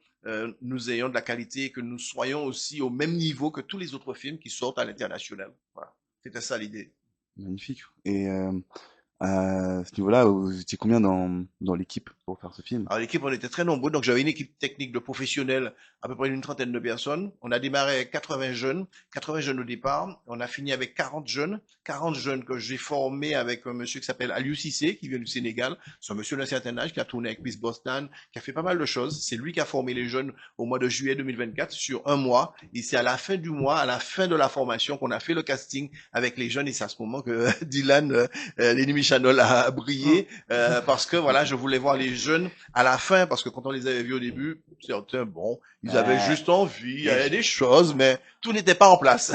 nous ayons de la qualité et que nous soyons aussi au même niveau que tous les autres films qui sortent à l'international. Voilà. C'était ça l'idée. Magnifique. Et à ce niveau-là, vous étiez combien dans l'équipe pour faire ce film? Alors l'équipe, on était très nombreux, donc j'avais une équipe technique de professionnels, à peu près une trentaine de personnes. On a démarré avec 80 jeunes au départ. On a fini avec 40 jeunes que j'ai formés avec un monsieur qui s'appelle Aliou Cissé, qui vient du Sénégal. C'est un monsieur d'un certain âge qui a tourné avec Miss Boston, qui a fait pas mal de choses. C'est lui qui a formé les jeunes au mois de juillet 2024 sur un mois. Et c'est à la fin du mois, à la fin de la formation, qu'on a fait le casting avec les jeunes. Et c'est à ce moment que Dylan, l'ennemi Chanel a brillé, parce que voilà, je voulais voir les jeunes à la fin, parce que quand on les avait vus au début, certains, bon, ils avaient juste envie, il y avait des choses, mais tout n'était pas en place.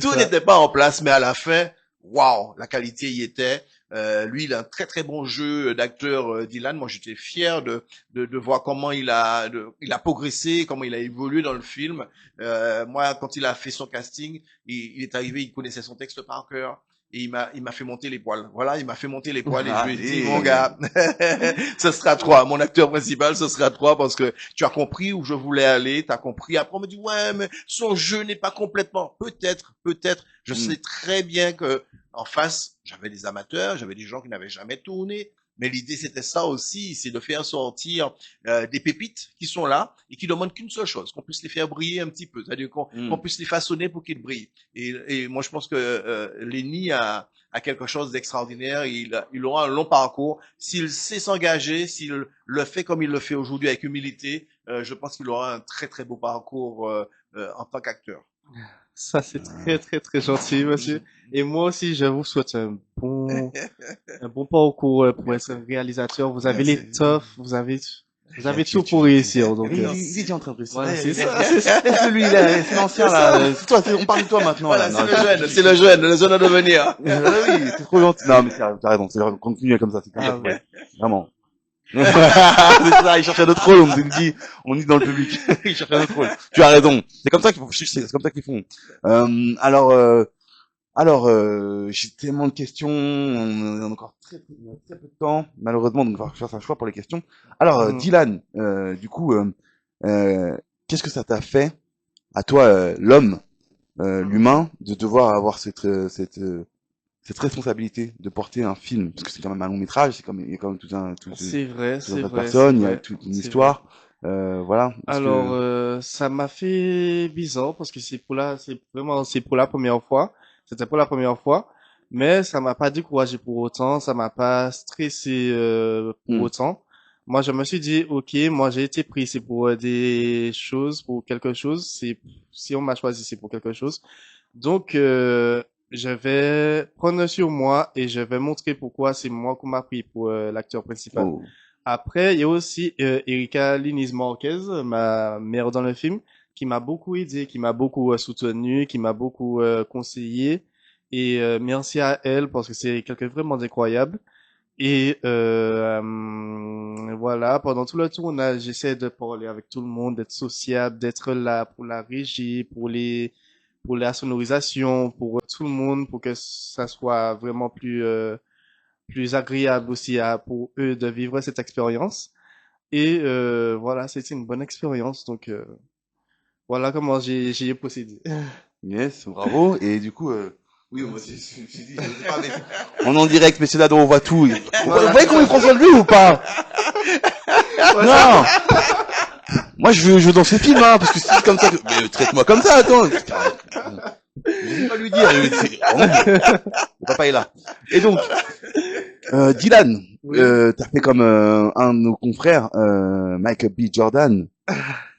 Tout n'était pas en place, mais à la fin, waouh, la qualité y était. Lui, il a un très très bon jeu d'acteur, Dylan. Moi, j'étais fier de voir comment il a progressé, comment il a évolué dans le film. Moi, quand il a fait son casting, il est arrivé, il connaissait son texte par cœur. Et il m'a fait monter les poils. Voilà, il m'a fait monter les poils et je lui ai dit, mon gars, ce sera toi. Mon acteur principal, ce sera toi parce que tu as compris où je voulais aller, tu as compris. Après, on me dit, ouais, mais son jeu n'est pas complètement. Peut-être. Je sais très bien que en face, j'avais des amateurs, j'avais des gens qui n'avaient jamais tourné. Mais l'idée, c'était ça aussi, c'est de faire sortir des pépites qui sont là et qui demandent qu'une seule chose, qu'on puisse les faire briller un petit peu, c'est-à-dire qu'on puisse les façonner pour qu'ils brillent. Et moi, je pense que Lenny a quelque chose d'extraordinaire. Il aura un long parcours. S'il sait s'engager, s'il le fait comme il le fait aujourd'hui avec humilité, je pense qu'il aura un très très beau parcours en tant qu'acteur. Ça, c'est très, très, très gentil, monsieur. Et moi aussi, je vous souhaite un bon parcours pour être un réalisateur. Vous avez l'étoffe, vous avez tout pour réussir. Donc, Il est déjà en train de réussir. voilà, c'est ça. C'est lui, là, c'est l'ancien, là. C'est toi, on parle de toi maintenant. Voilà, là. c'est le jeune à devenir. Oui, c'est trop gentil. Non, mais t'as raison, continue comme ça, c'est Ah, comme ça. Vraiment. C'est ça, il cherchait notre rôle, on dit dans le public. Il cherchait notre rôle. Tu as raison. C'est comme ça c'est comme ça qu'ils font. J'ai tellement de questions, on a encore très peu de temps, malheureusement, donc il va falloir faire un choix pour les questions. Alors, Dylan, du coup, qu'est-ce que ça t'a fait, à toi, l'homme, l'humain, de devoir avoir cette responsabilité de porter un film, parce que c'est quand même un long métrage, il y a quand même c'est vrai, toute c'est une vrai, personne, c'est il y a vrai. toute une C'est histoire, voilà. Alors, ça m'a fait bizarre parce que c'est pour la première fois. C'était pour la première fois, mais ça m'a pas découragé pour autant, ça m'a pas stressé pour autant. Moi, je me suis dit, ok, moi j'ai été pris, c'est pour des choses, pour quelque chose. Si on m'a choisi, c'est pour quelque chose. Donc, je vais prendre sur moi et je vais montrer pourquoi c'est moi qu'on m'a pris pour l'acteur principal. Oh. Après, il y a aussi Erika Liniz Marquez, ma mère dans le film, qui m'a beaucoup aidé, qui m'a beaucoup soutenu, qui m'a beaucoup conseillé. Et merci à elle parce que c'est quelqu'un vraiment d'incroyable. Et voilà, pendant tout le tournage, j'essaie de parler avec tout le monde, d'être sociable, d'être là pour la régie, pour la sonorisation, pour tout le monde, pour que ça soit vraiment plus agréable aussi pour eux de vivre cette expérience. Et voilà, c'était une bonne expérience. Donc voilà comment j'ai procédé. Yes, bravo. Et du coup, oui, moi aussi, je me suis dit, je sais pas, mais on est en direct, messieurs dames, on voit tout. Vous voyez comment il prend soin de lui ou pas? Non! Moi, je veux dans ce film, hein, parce que si c'est comme ça, mais traite-moi comme ça, attends. Je vais pas lui dire, le papa est là. Et donc, Dylan, t'as fait comme un de nos confrères, Michael B. Jordan.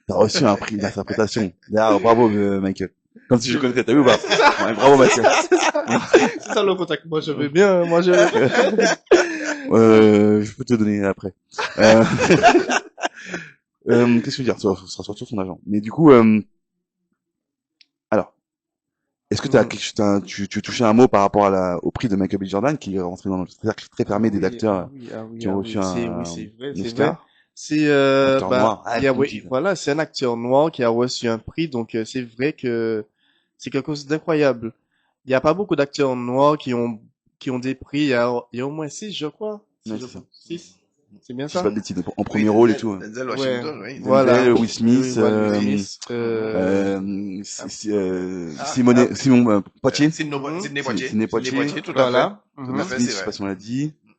T'as reçu un prix d'interprétation. D'ailleurs, bravo, Michael. Comme si je connaissais, t'as vu ou pas? Ouais, bravo, Michael. C'est ça le contact. Moi, je veux bien. Moi, je je peux te donner après. Qu'est-ce que je veux dire? Ça sera sur son agent. Mais du coup, alors, Est-ce que tu touchais un mot par rapport au prix de Michael B. Jordan qui est rentré dans le cercle très fermé des acteurs qui ont reçu C'est vrai, un c'est vrai. Oscar? C'est Acteur noir. Ah, comme oui, tu dis. voilà, c'est un acteur noir qui a reçu un prix, donc c'est vrai que c'est quelque chose d'incroyable. Il n'y a pas beaucoup d'acteurs noirs qui ont des prix. Il y a au moins six, je crois. Ouais, c'est ça. Six. C'est bien Si je dis ça? pas de bêtises, en Oui, premier rôle et tout. Denzel Ouais, Washington, oui. voilà. Denzel, Will Oui, Smith, voilà, Will Smith. Poitiers. Sidney Poitier. Sidney Poitier. Tout à fait. Voilà. Tout Will à Mhm. fait, Smith, c'est je sais vrai. pas si on l'a dit. Mais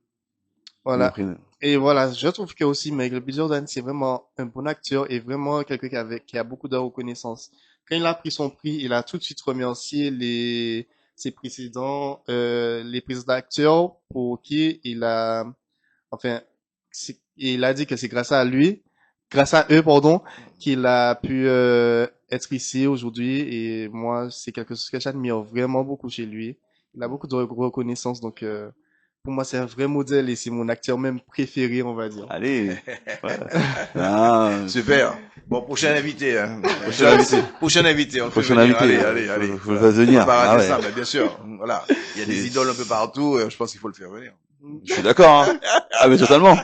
Voilà. après, Et voilà, je trouve que aussi Michael B. Jordan, c'est vraiment un bon acteur et vraiment quelqu'un qui a beaucoup de reconnaissance. Quand il a pris son prix, il a tout de suite remercié ses précédents, les précédents acteurs pour qui enfin, il a dit que c'est grâce à eux, pardon, qu'il a pu, être ici aujourd'hui et moi, c'est quelque chose que j'admire vraiment beaucoup chez lui. Il a beaucoup de reconnaissance, donc, pour moi, c'est un vrai modèle et c'est mon acteur même préféré, on va dire. allez. Voilà. Ah, Super. Bon, prochain invité. Hein. Prochain invité. Prochain invité. On le fait Prochain venir. invité. Allez. Faut le faire venir. Faut pas Ah rater ouais. ça, mais bien sûr. Voilà. Il y a des idoles un peu partout. Je pense qu'il faut le faire venir. Je suis d'accord, hein. Ah, mais totalement.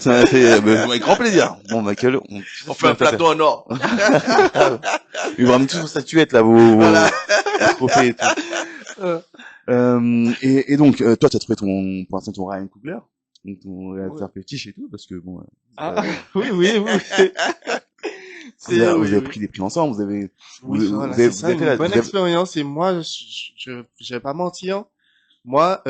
Avec grand plaisir. Bon, Michael, On fait un plateau en or. Il vous ramène tous vos statuettes, là, Voilà. vos trophées et tout. Et donc, toi, tu as trouvé pour l'instant, ton Ryan Coogler, donc ton réalisateur fétiche et tout, parce que bon, Ah, oui. vous avez Oui. pris des prix ensemble, Oui, vous voilà, avez, c'est ça, une bonne expérience. Et moi, je vais pas mentir. Moi,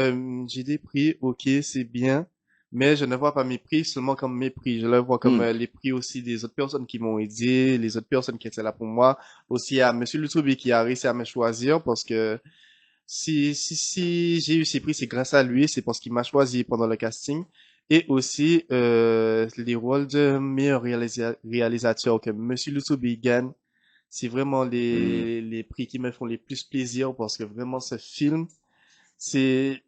j'ai des prix, ok, c'est bien, mais je ne vois pas mes prix seulement comme mes prix. Je les vois comme les prix aussi des autres personnes qui m'ont aidé, les autres personnes qui étaient là pour moi. Aussi à Monsieur Lutobi qui a réussi à me choisir parce que si j'ai eu ces prix, c'est grâce à lui, c'est parce qu'il m'a choisi pendant le casting. Et aussi, les rôles de meilleur réalisateur que Monsieur Lutobi gagne. C'est vraiment les prix qui me font les plus plaisir parce que vraiment ce film, c'est,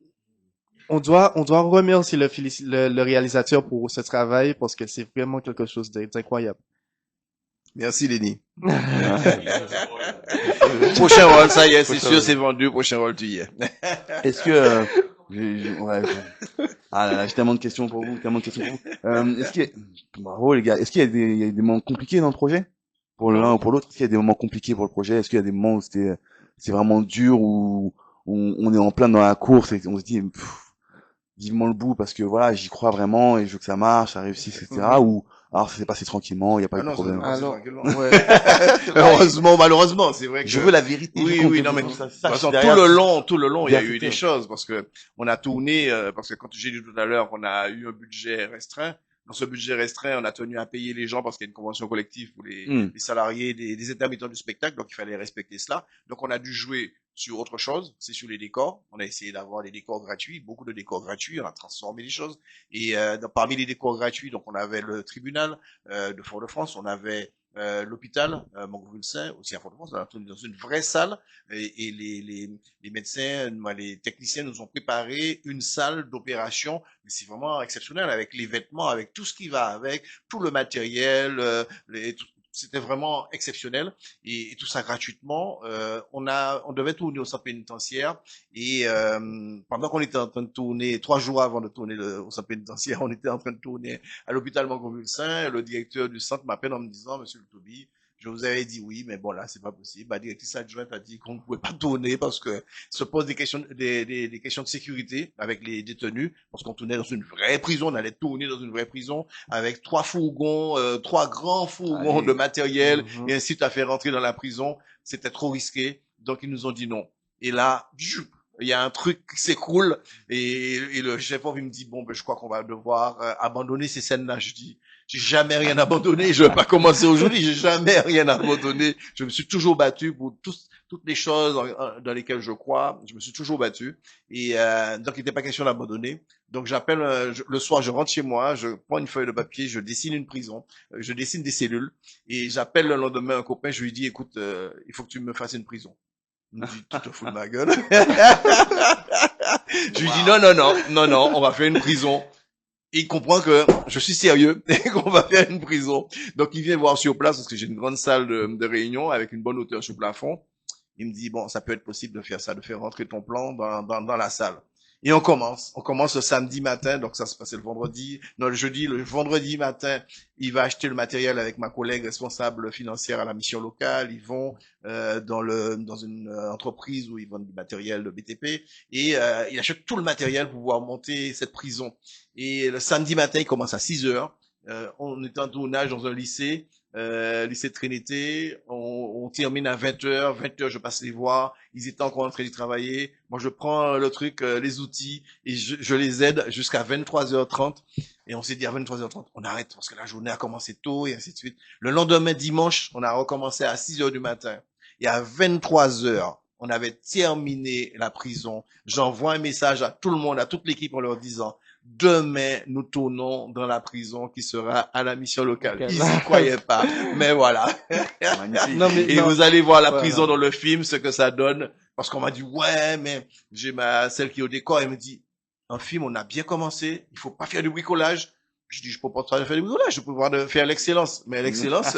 on doit remercier le réalisateur pour ce travail parce que c'est vraiment quelque chose d'incroyable. Merci, Lenny. Prochain rôle, ça y est, c'est sûr, c'est vendu. Prochain rôle, tu y es. Est-ce que, ah là là, j'ai tellement de questions pour vous, est-ce qu'il y a, bravo les gars, est-ce qu'il y a il y a des moments compliqués dans le projet? Pour l'un ou pour l'autre, est-ce qu'il y a des moments compliqués pour le projet? Est-ce qu'il y a des moments où c'est vraiment dur, où on est en plein dans la course et on se dit, vivement le bout parce que voilà, j'y crois vraiment et je veux que ça marche, ça réussisse, etc. Ou alors ça s'est passé tranquillement, il n'y a pas eu de problème. Ouais. Heureusement, malheureusement, c'est vrai que. Je veux la vérité. Oui, non, mais de toute façon, tout le long, il y a eu des choses parce que on a tourné, parce que quand j'ai dit tout à l'heure qu'on a eu un budget restreint. Dans ce budget restreint, on a tenu à payer les gens parce qu'il y a une convention collective pour les salariés des intermittents du spectacle, donc il fallait respecter cela. Donc on a dû jouer sur autre chose, c'est sur les décors. On a essayé d'avoir des décors gratuits, beaucoup de décors gratuits, on a transformé les choses. Et parmi les décors gratuits, donc on avait le tribunal de Fort-de-France, on avait l'hôpital Montgomery-Saint, aussi à Fort-de-France, on a tourné dans une vraie salle et les médecins, les techniciens nous ont préparé une salle d'opération, mais c'est vraiment exceptionnel avec les vêtements, avec tout ce qui va avec, tout le matériel, c'était vraiment exceptionnel et tout ça gratuitement. On devait tourner au centre pénitentiaire et pendant qu'on était en train de tourner, 3 jours avant de tourner au centre pénitentiaire, on était en train de tourner à l'hôpital Montgomery-Saint. Le directeur du centre m'appelle en me disant, Monsieur Lutobi, je vous avais dit oui, mais bon là c'est pas possible. La directrice adjointe a dit qu'on ne pouvait pas tourner parce que se pose des questions, des questions de sécurité avec les détenus, parce qu'on tournait dans une vraie prison, on allait tourner dans une vraie prison avec 3 fourgons, 3 grands fourgons de matériel et ainsi de faire rentrer dans la prison. C'était trop risqué, donc ils nous ont dit non. Et là, il y a un truc qui s'écroule et le chef-op il me dit bon ben je crois qu'on va devoir abandonner ces scènes-là. Je dis j'ai jamais rien abandonné, je vais pas commencer aujourd'hui, j'ai jamais rien abandonné. Je me suis toujours battu pour toutes les choses dans lesquelles je crois, je me suis toujours battu et donc il n'était pas question d'abandonner. Donc j'appelle le soir, je rentre chez moi, je prends une feuille de papier, je dessine une prison, je dessine des cellules et j'appelle le lendemain un copain, je lui dis écoute, il faut que tu me fasses une prison. Il me dit, tu te fous de ma gueule. Je lui dis, non, on va faire une prison. Et il comprend que je suis sérieux et qu'on va faire une prison. Donc, il vient voir sur place parce que j'ai une grande salle de réunion avec une bonne hauteur sur le plafond. Il me dit, bon, ça peut être possible de faire ça, de faire rentrer ton plan dans la salle. Et on commence le samedi matin, donc ça se passait le vendredi, non, le jeudi, le vendredi matin, il va acheter le matériel avec ma collègue responsable financière à la mission locale, ils vont dans une entreprise où ils vendent du matériel de BTP, et il achète tout le matériel pour pouvoir monter cette prison. Et le samedi matin, il commence à 6 heures, on est en tournage dans un lycée, lycée de Trinité, on termine à 20h, 20h je passe les voir, ils étaient encore en train de travailler, moi je prends le truc, les outils, et je les aide jusqu'à 23h30, et on s'est dit à 23h30, on arrête, parce que la journée a commencé tôt, et ainsi de suite. Le lendemain, dimanche, on a recommencé à 6h du matin, et à 23h, on avait terminé la prison. J'envoie un message à tout le monde, à toute l'équipe en leur disant, demain, nous tournons dans la prison qui sera à la mission locale. Ils n'y croyaient pas, mais voilà. Magnifique. Et vous allez voir la prison dans le film, ce que ça donne. Parce qu'on m'a dit, ouais, mais j'ai celle qui est au décor, elle me dit, un film, on a bien commencé, il faut pas faire du bricolage. Je dis, je peux pas faire du bricolage, je peux voir de faire l'excellence. Mais l'excellence,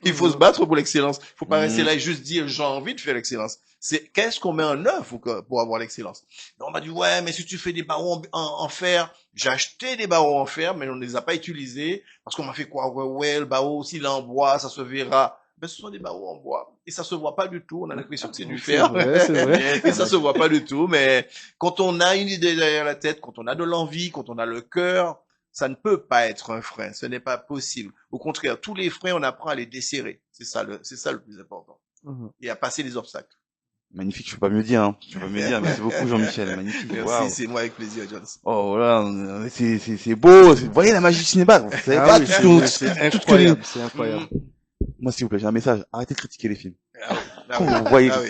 il faut se battre pour l'excellence. Il faut pas rester là et juste dire, j'ai envie de faire l'excellence. C'est qu'est-ce qu'on met en œuvre pour avoir l'excellence. On m'a dit, ouais, mais si tu fais des barreaux en fer, j'ai acheté des barreaux en fer, mais on ne les a pas utilisés, parce qu'on m'a fait quoi, ouais, le barreau, s'il est en bois, ça se verra. Ben, ce sont des barreaux en bois. Et ça se voit pas du tout. On a l'impression que c'est du fer. C'est vrai. Et ça se voit pas du tout. Mais quand on a une idée derrière la tête, quand on a de l'envie, quand on a le cœur, ça ne peut pas être un frein. Ce n'est pas possible. Au contraire, tous les freins, on apprend à les desserrer. C'est ça le plus important. Et à passer les obstacles. Magnifique, je peux pas mieux dire, hein. Je peux pas mieux dire. Merci beaucoup, Jean-Michel. Magnifique. Merci, Waouh. c'est moi avec plaisir, Jones. Oh, voilà. C'est beau. Vous voyez la magie du cinéma. Vous savez pas oui, tout, c'est tout ce que les... incroyable, c'est incroyable. Moi, s'il vous plaît, j'ai un message. Arrêtez de critiquer les films. Ah oui, ah Quand oui, vous voyez, ah oui.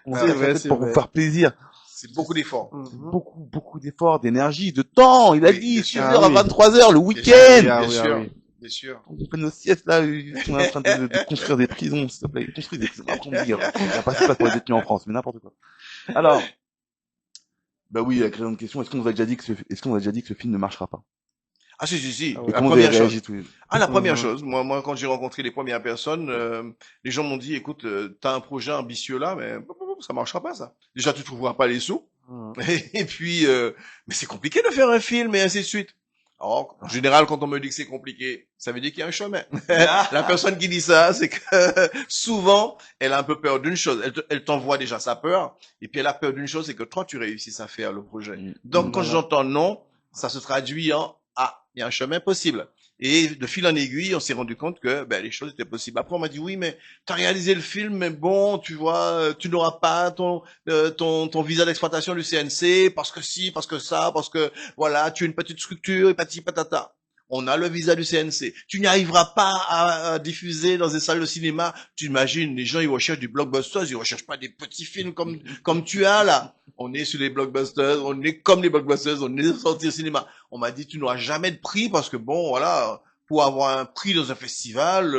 on C'est fait vrai, ça c'est pour vrai. vous faire plaisir. C'est beaucoup d'efforts. Beaucoup d'efforts, d'énergie, de temps. Il a Oui, dit bien 6 sûr. heures Ah à oui. 23h le Bien week-end. Ah Bien oui, sûr. ah oui. Bien sûr. On fait nos siestes là, ils sont en train de construire des prisons, s'il te plaît. Ils construisent des prisons. Après, on me dit, il n'y a pas assez de place pour les détenus en France, mais n'importe quoi. Alors, bah oui, la grande question, est-ce qu'on vous a déjà dit que ce film ne marchera pas? Ah si. Ah Et oui. La comment vous avez première chose. réagi tous les deux? Ah, la première Mhm. chose. Moi, quand j'ai rencontré les premières personnes, les gens m'ont dit, écoute, t'as un projet ambitieux là, mais ça marchera pas, ça. Déjà, tu trouveras pas les sous. Et puis, mais c'est compliqué de faire un film et ainsi de suite. Alors, en général, quand on me dit que c'est compliqué, ça veut dire qu'il y a un chemin. La personne qui dit ça, c'est que souvent, elle a un peu peur d'une chose. Elle t'envoie déjà sa peur. Et puis, elle a peur d'une chose, c'est que toi, tu réussisses à faire le projet. Donc, quand Voilà. j'entends non, ça se traduit en ah, il y a un chemin possible. Et de fil en aiguille, on s'est rendu compte que ben, les choses étaient possibles. Après, on m'a dit oui, mais tu as réalisé le film, mais bon, tu vois, tu n'auras pas ton visa d'exploitation du CNC parce que si, parce que ça, parce que voilà, tu as une petite structure et patati patata. On a le visa du CNC. Tu n'y arriveras pas à diffuser dans des salles de cinéma. Tu imagines, les gens, ils recherchent du blockbuster, ils recherchent pas des petits films comme tu as là. On est sur les blockbusters, on est comme les blockbusters, on est sorti au cinéma. On m'a dit, tu n'auras jamais de prix parce que bon, voilà, pour avoir un prix dans un festival,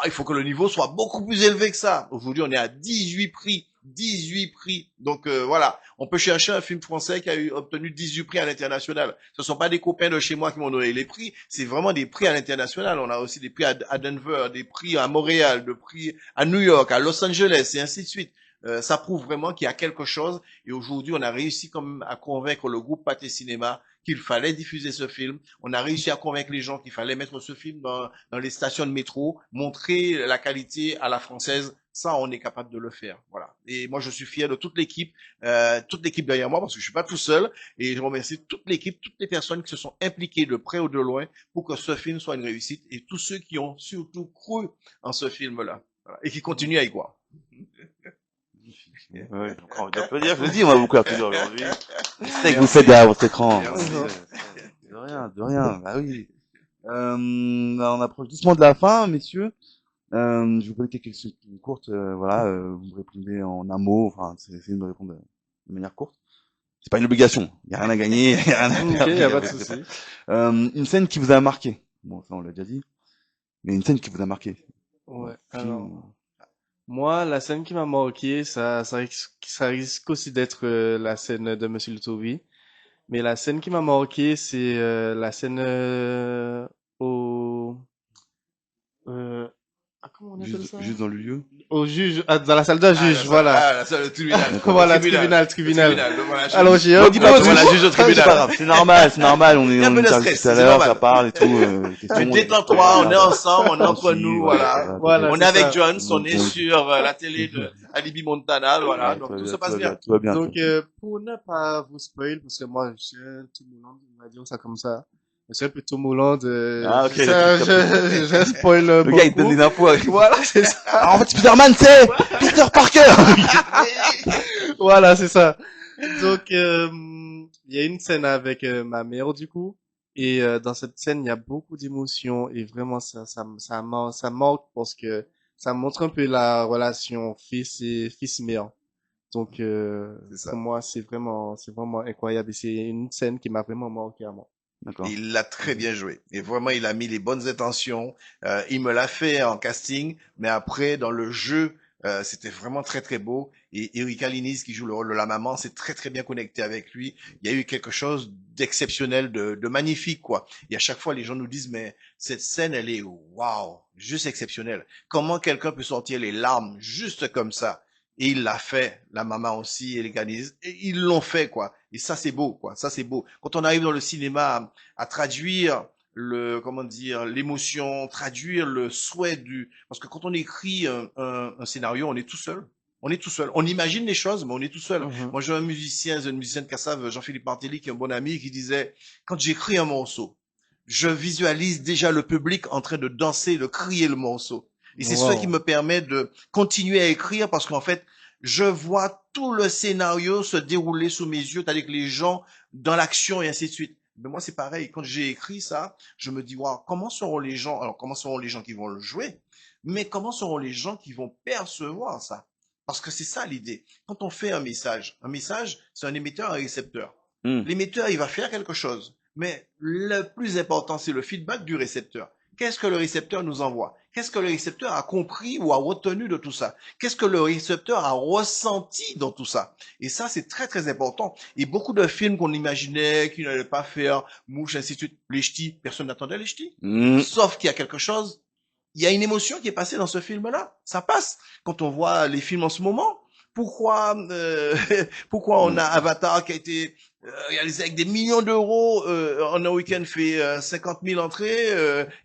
il faut que le niveau soit beaucoup plus élevé que ça. Aujourd'hui, on est à 18 prix. 18 prix. Donc voilà, on peut chercher un film français qui a obtenu 18 prix à l'international. Ce ne sont pas des copains de chez moi qui m'ont donné les prix, c'est vraiment des prix à l'international. On a aussi des prix à Denver, des prix à Montréal, des prix à New York, à Los Angeles, et ainsi de suite. Ça prouve vraiment qu'il y a quelque chose. Et aujourd'hui, on a réussi quand même à convaincre le groupe Pathé Cinéma qu'il fallait diffuser ce film. On a réussi à convaincre les gens qu'il fallait mettre ce film dans les stations de métro, montrer la qualité à la française. Ça, on est capable de le faire. Voilà. Et moi, je suis fier de toute l'équipe derrière moi, parce que je suis pas tout seul. Et je remercie toute l'équipe, toutes les personnes qui se sont impliquées de près ou de loin pour que ce film soit une réussite. Et tous ceux qui ont surtout cru en ce film-là. Voilà. Et qui continuent à y croire. Ouais, donc, on peut dire, je le dis, moi, beaucoup à plaisir aujourd'hui. Je sais que vous faites derrière votre écran. Merci. De rien, bah oui. On approche doucement de la fin, messieurs. Je vais vous poser quelques questions courtes, voilà, vous me répondez en un mot, enfin, essayez de me répondre de manière courte. C'est pas une obligation, il y a rien à gagner, il y a rien à Ok, perdre. y a pas de souci. Une scène qui vous a marqué. Bon, ça on l'a déjà dit. Mais une scène qui vous a marqué. Ouais. Film, Alors, moi, la scène qui m'a marqué, ça risque aussi d'être la scène de Monsieur Lutovi. Mais la scène qui m'a marqué, c'est la scène au... euh, comment on appelle ça? Juste dans le lieu. Au juge, dans la salle d'un juge, voilà. Ah, la salle, le tribunal. Voilà, Le tribunal. Voilà, Alors, j'ai On un dit pote, pas voilà, tout, juge au c'est pas tribunal. grave, c'est normal, on Il y a un peu de est stress, tout à c'est l'heure, normal. ça parle et tout, Tu questions. détends-toi, on est ensemble, on est entre Tranquille, nous, voilà. Voilà, On est c'est avec ça. Jones, on est Donc, sur la télé de Alibi Montana, voilà. Ouais, Donc tout va tout bien, se passe tout va bien. bien, tout va bien. Donc, pour ne pas vous spoil, parce que moi, tout le monde va dire ça comme ça. Je suis un peu tout moulant de, Ah, ok, ça, d'accord. je spoil Le gars, il donne beaucoup. des infos. Voilà, c'est ça. Alors, en fait, Spider-Man, c'est Peter Parker. Voilà, c'est ça. Donc, il y a une scène avec ma mère, du coup. Et dans cette scène, il y a beaucoup d'émotions. Et vraiment, ça manque parce que ça montre un peu la relation fils-mère. Donc, C'est ça. pour moi, c'est vraiment incroyable. Et c'est une scène qui m'a vraiment marqué à moi. D'accord. Il l'a très bien joué. Et vraiment, il a mis les bonnes intentions. Il me l'a fait en casting, mais après, dans le jeu, c'était vraiment très, très beau. Et Erika Linis, qui joue le rôle de la maman, s'est très, très bien connecté avec lui. Il y a eu quelque chose d'exceptionnel, de magnifique, quoi. Et à chaque fois, les gens nous disent, mais cette scène, elle est waouh, juste exceptionnelle. Comment quelqu'un peut sortir les larmes juste comme ça? Et il l'a fait, la maman aussi, et les Ganis, et ils l'ont fait, quoi. Et ça, c'est beau, quoi. Ça, c'est beau. Quand on arrive dans le cinéma à traduire comment dire, l'émotion, traduire le souhait parce que quand on écrit un scénario, on est tout seul. On est tout seul. On imagine les choses, mais on est tout seul. Mhm. Moi, j'ai un musicien de Cassave, Jean-Philippe Martelly, qui est un bon ami, qui disait, quand j'écris un morceau, je visualise déjà le public en train de danser, de crier le morceau. Et c'est ce qui Wow. me permet de continuer à écrire parce qu'en fait, je vois tout le scénario se dérouler sous mes yeux, c'est-à-dire que les gens dans l'action et ainsi de suite. Mais moi, c'est pareil. Quand j'ai écrit ça, je me dis, waouh, comment seront les gens, alors comment seront les gens qui vont le jouer, mais comment seront les gens qui vont percevoir ça? Parce que c'est ça l'idée. Quand on fait un message, c'est un émetteur et un récepteur. L'émetteur, il va faire quelque chose. Mais le plus important, c'est le feedback du récepteur. Qu'est-ce que le récepteur nous envoie? Qu'est-ce que le récepteur a compris ou a retenu de tout ça? Qu'est-ce que le récepteur a ressenti dans tout ça? Et ça, c'est très, très important. Et beaucoup de films qu'on imaginait, qu'ils n'allaient pas faire, Mouche, ainsi de suite, les ch'tis, personne n'attendait les ch'tis. Sauf qu'il y a quelque chose, il y a une émotion qui est passée dans ce film-là. Ça passe. Quand on voit les films en ce moment, pourquoi, pourquoi on a Avatar qui a été réalisé avec des millions d'euros en un week-end fait 50 000 entrées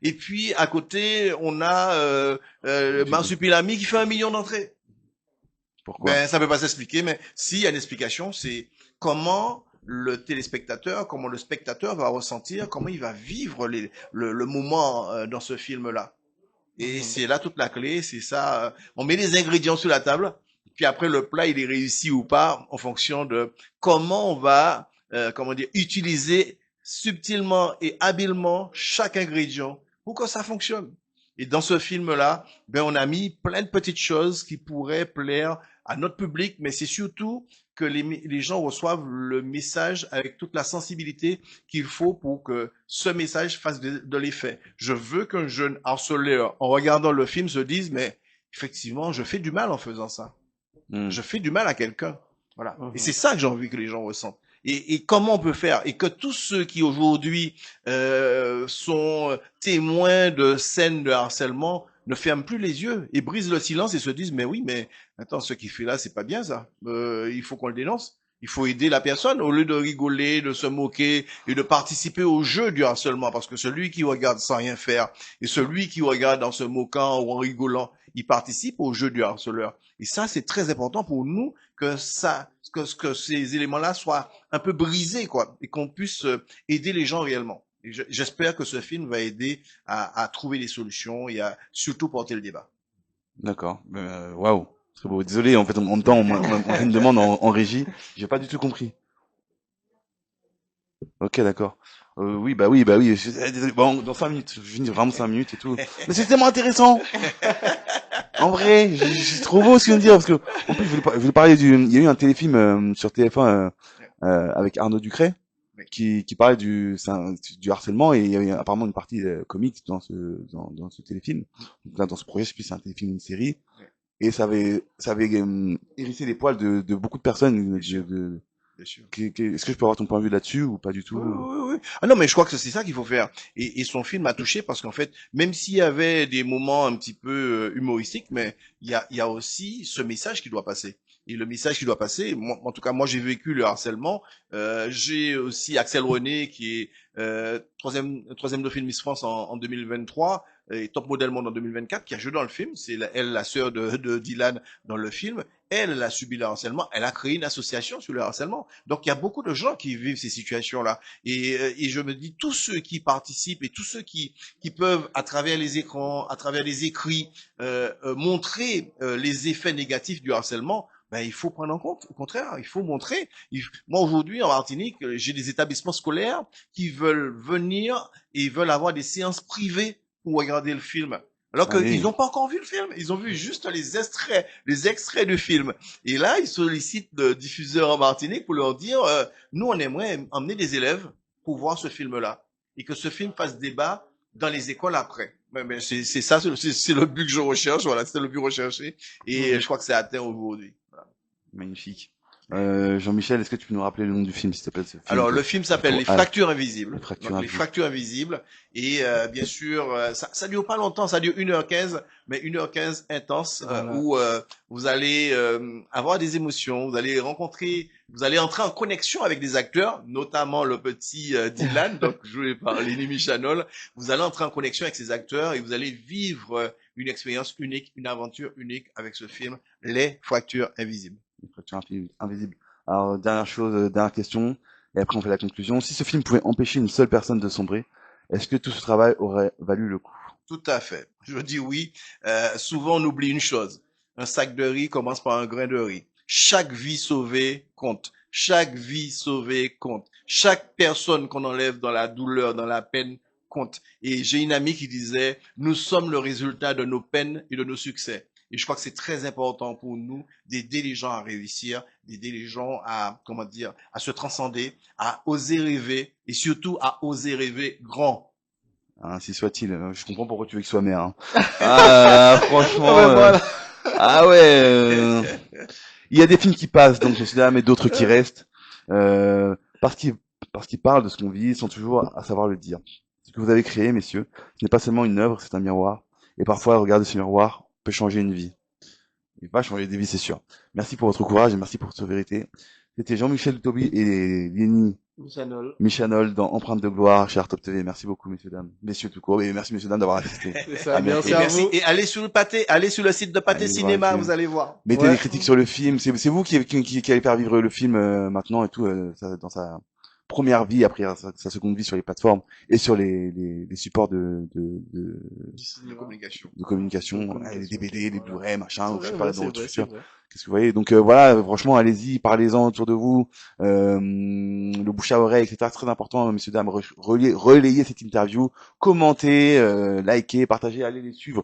et puis à côté on a Marsupilami qui fait 1 million d'entrées. Pourquoi? Ben ça peut pas s'expliquer, mais s'il y a une explication, c'est comment le téléspectateur, comment le spectateur va ressentir, comment il va vivre le moment dans ce film-là. Et c'est là toute la clé, c'est ça. On met les ingrédients sur la table, puis après le plat il est réussi ou pas en fonction de comment on va, comment dire, utiliser subtilement et habilement chaque ingrédient pour que ça fonctionne. Et dans ce film-là, ben on a mis plein de petites choses qui pourraient plaire à notre public, mais c'est surtout que les gens reçoivent le message avec toute la sensibilité qu'il faut pour que ce message fasse de l'effet. Je veux qu'un jeune harceleur, en regardant le film, se dise, mais effectivement, je fais du mal en faisant ça. Je fais du mal à quelqu'un. Voilà. Et c'est ça que j'ai envie que les gens ressentent. Et comment on peut faire? Et que tous ceux qui aujourd'hui sont témoins de scènes de harcèlement ne ferment plus les yeux et brisent le silence et se disent, mais oui, mais attends, ce qu'il fait là, c'est pas bien ça. Il faut qu'on le dénonce. Il faut aider la personne au lieu de rigoler, de se moquer et de participer au jeu du harcèlement. Parce que celui qui regarde sans rien faire et celui qui regarde en se moquant ou en rigolant, il participe au jeu du harceleur. Et ça, c'est très important pour nous que que ces éléments-là soient un peu brisés, quoi, et qu'on puisse aider les gens réellement. Et j'espère que ce film va aider à trouver des solutions et à surtout porter le débat. D'accord. Waouh. Très beau. Désolé, en fait, en même temps, on fait une demande en régie. J'ai pas du tout compris. Ok, d'accord. Oui, bah oui, bah oui. Désolé. Bon, dans 5 minutes. Je finis vraiment 5 minutes et tout. Mais c'est tellement intéressant. En vrai, c'est trop beau ce qu'il vient de dire parce que, en plus, je voulais parler il y a eu un téléfilm sur TF1 avec Arnaud Ducret qui parlait du harcèlement et il y avait apparemment une partie comique dans ce téléfilm. Donc là, dans ce projet, je sais plus si c'est un téléfilm ou une série. Et ça avait hérissé les poils de beaucoup de personnes. bien sûr. Est-ce que je peux avoir ton point de vue là-dessus ou pas du tout? Oui. Ah non, mais je crois que c'est ça qu'il faut faire. Et son film m'a touché parce qu'en fait, même s'il y avait des moments un petit peu humoristiques, mais il y a aussi ce message qui doit passer. Et le message qui doit passer, moi, en tout cas, moi j'ai vécu le harcèlement. J'ai aussi Axel René qui est troisième Dauphine Miss France en 2023 et top modèle monde en 2024 qui a joué dans le film. C'est elle, la sœur de Dylan dans le film. Elle a subi le harcèlement. Elle a créé une association sur le harcèlement. Donc il y a beaucoup de gens qui vivent ces situations-là. Et je me dis, tous ceux qui participent et tous ceux qui peuvent, à travers les écrans, à travers les écrits, montrer les effets négatifs du harcèlement, ben, il faut prendre en compte. Au contraire, il faut montrer. Moi, aujourd'hui, en Martinique, j'ai des établissements scolaires qui veulent venir et veulent avoir des séances privées pour regarder le film. Alors qu'ils n'ont pas encore vu le film. Ils ont vu juste les extraits du film. Et là, ils sollicitent le diffuseur en Martinique pour leur dire, nous, on aimerait emmener des élèves pour voir ce film-là. Et que ce film fasse débat dans les écoles après. Mais c'est ça, c'est le but que je recherche. Voilà, c'est le but recherché. Et je crois que c'est atteint aujourd'hui. Voilà. Magnifique. Jean-Michel, est-ce que tu peux nous rappeler le nom du film, s'il te plaît? Alors, le film s'appelle Les Fractures Invisibles. Les Fractures Invisibles. Et bien sûr, ça dure pas longtemps, ça dure 1h15, mais 1h15 intense, Voilà. où vous allez avoir des émotions, vous allez entrer en connexion avec des acteurs, notamment le petit Dylan, donc joué par Lenny Michanol. Vous allez entrer en connexion avec ces acteurs et vous allez vivre une expérience unique, une aventure unique avec ce film, Les Fractures Invisibles. Les fractures invisibles. Alors, dernière question, et après on fait la conclusion. Si ce film pouvait empêcher une seule personne de sombrer, est-ce que tout ce travail aurait valu le coup? Tout à fait. Je dis oui. Souvent, on oublie une chose. Un sac de riz commence par un grain de riz. Chaque vie sauvée compte. Chaque vie sauvée compte. Chaque personne qu'on enlève dans la douleur, dans la peine, compte. Et j'ai une amie qui disait, nous sommes le résultat de nos peines et de nos succès. Et je crois que c'est très important pour nous d'aider les gens à réussir, d'aider les gens à, comment dire, à se transcender, à oser rêver et surtout à oser rêver grand. Ainsi soit-il. Je comprends pourquoi tu veux qu'il soit maire. Hein. Ah, franchement. Ouais, voilà. Ah ouais. Il y a des films qui passent, donc messieurs dames, et d'autres qui restent, parce qu'ils parlent de ce qu'on vit, sans toujours à savoir le dire. Ce que vous avez créé, messieurs, ce n'est pas seulement une œuvre, c'est un miroir. Et parfois, regarder ce miroir peut changer une vie. Il va changer des vies, c'est sûr. Merci pour votre courage et merci pour votre vérité. C'était Jean-Michel Toby et Lenny Michanol dans Empreinte de gloire chez Artop TV. Merci beaucoup, messieurs, dames. Messieurs tout court. Et merci, messieurs, dames, d'avoir assisté. C'est ça, À bientôt. merci à vous. Et allez sur le site de Pathé Allez voir Cinéma, le film. vous allez voir. Mettez Ouais. des critiques sur le film. C'est vous qui allez faire vivre le film maintenant et tout dans sa première vie, après sa seconde vie sur les plateformes et sur les supports de communication, les DVD, les Blu-ray, machin, je sais pas, dans votre futur. Qu'est-ce que vous voyez? Donc voilà, franchement, allez-y, parlez-en autour de vous, le bouche à oreille, etc. C'est très important, messieurs, dames, relayez cette interview, commentez, likez, partagez, allez les suivre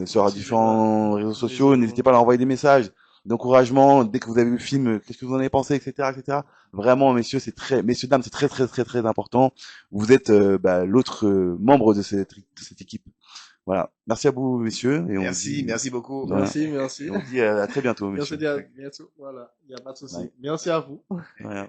sur différents réseaux sociaux, n'hésitez pas à leur envoyer des messages d'encouragement dès que vous avez vu le film, qu'est-ce que vous en avez pensé, etc., etc. Vraiment, messieurs, messieurs, dames, c'est très, très, très, très important. Vous êtes l'autre membre de cette équipe. Voilà. Merci à vous, messieurs. Et Merci beaucoup. Voilà. Merci. Et on dit à très bientôt, Merci messieurs. à bientôt. Voilà, il n'y a pas de souci. Merci à vous. Voilà.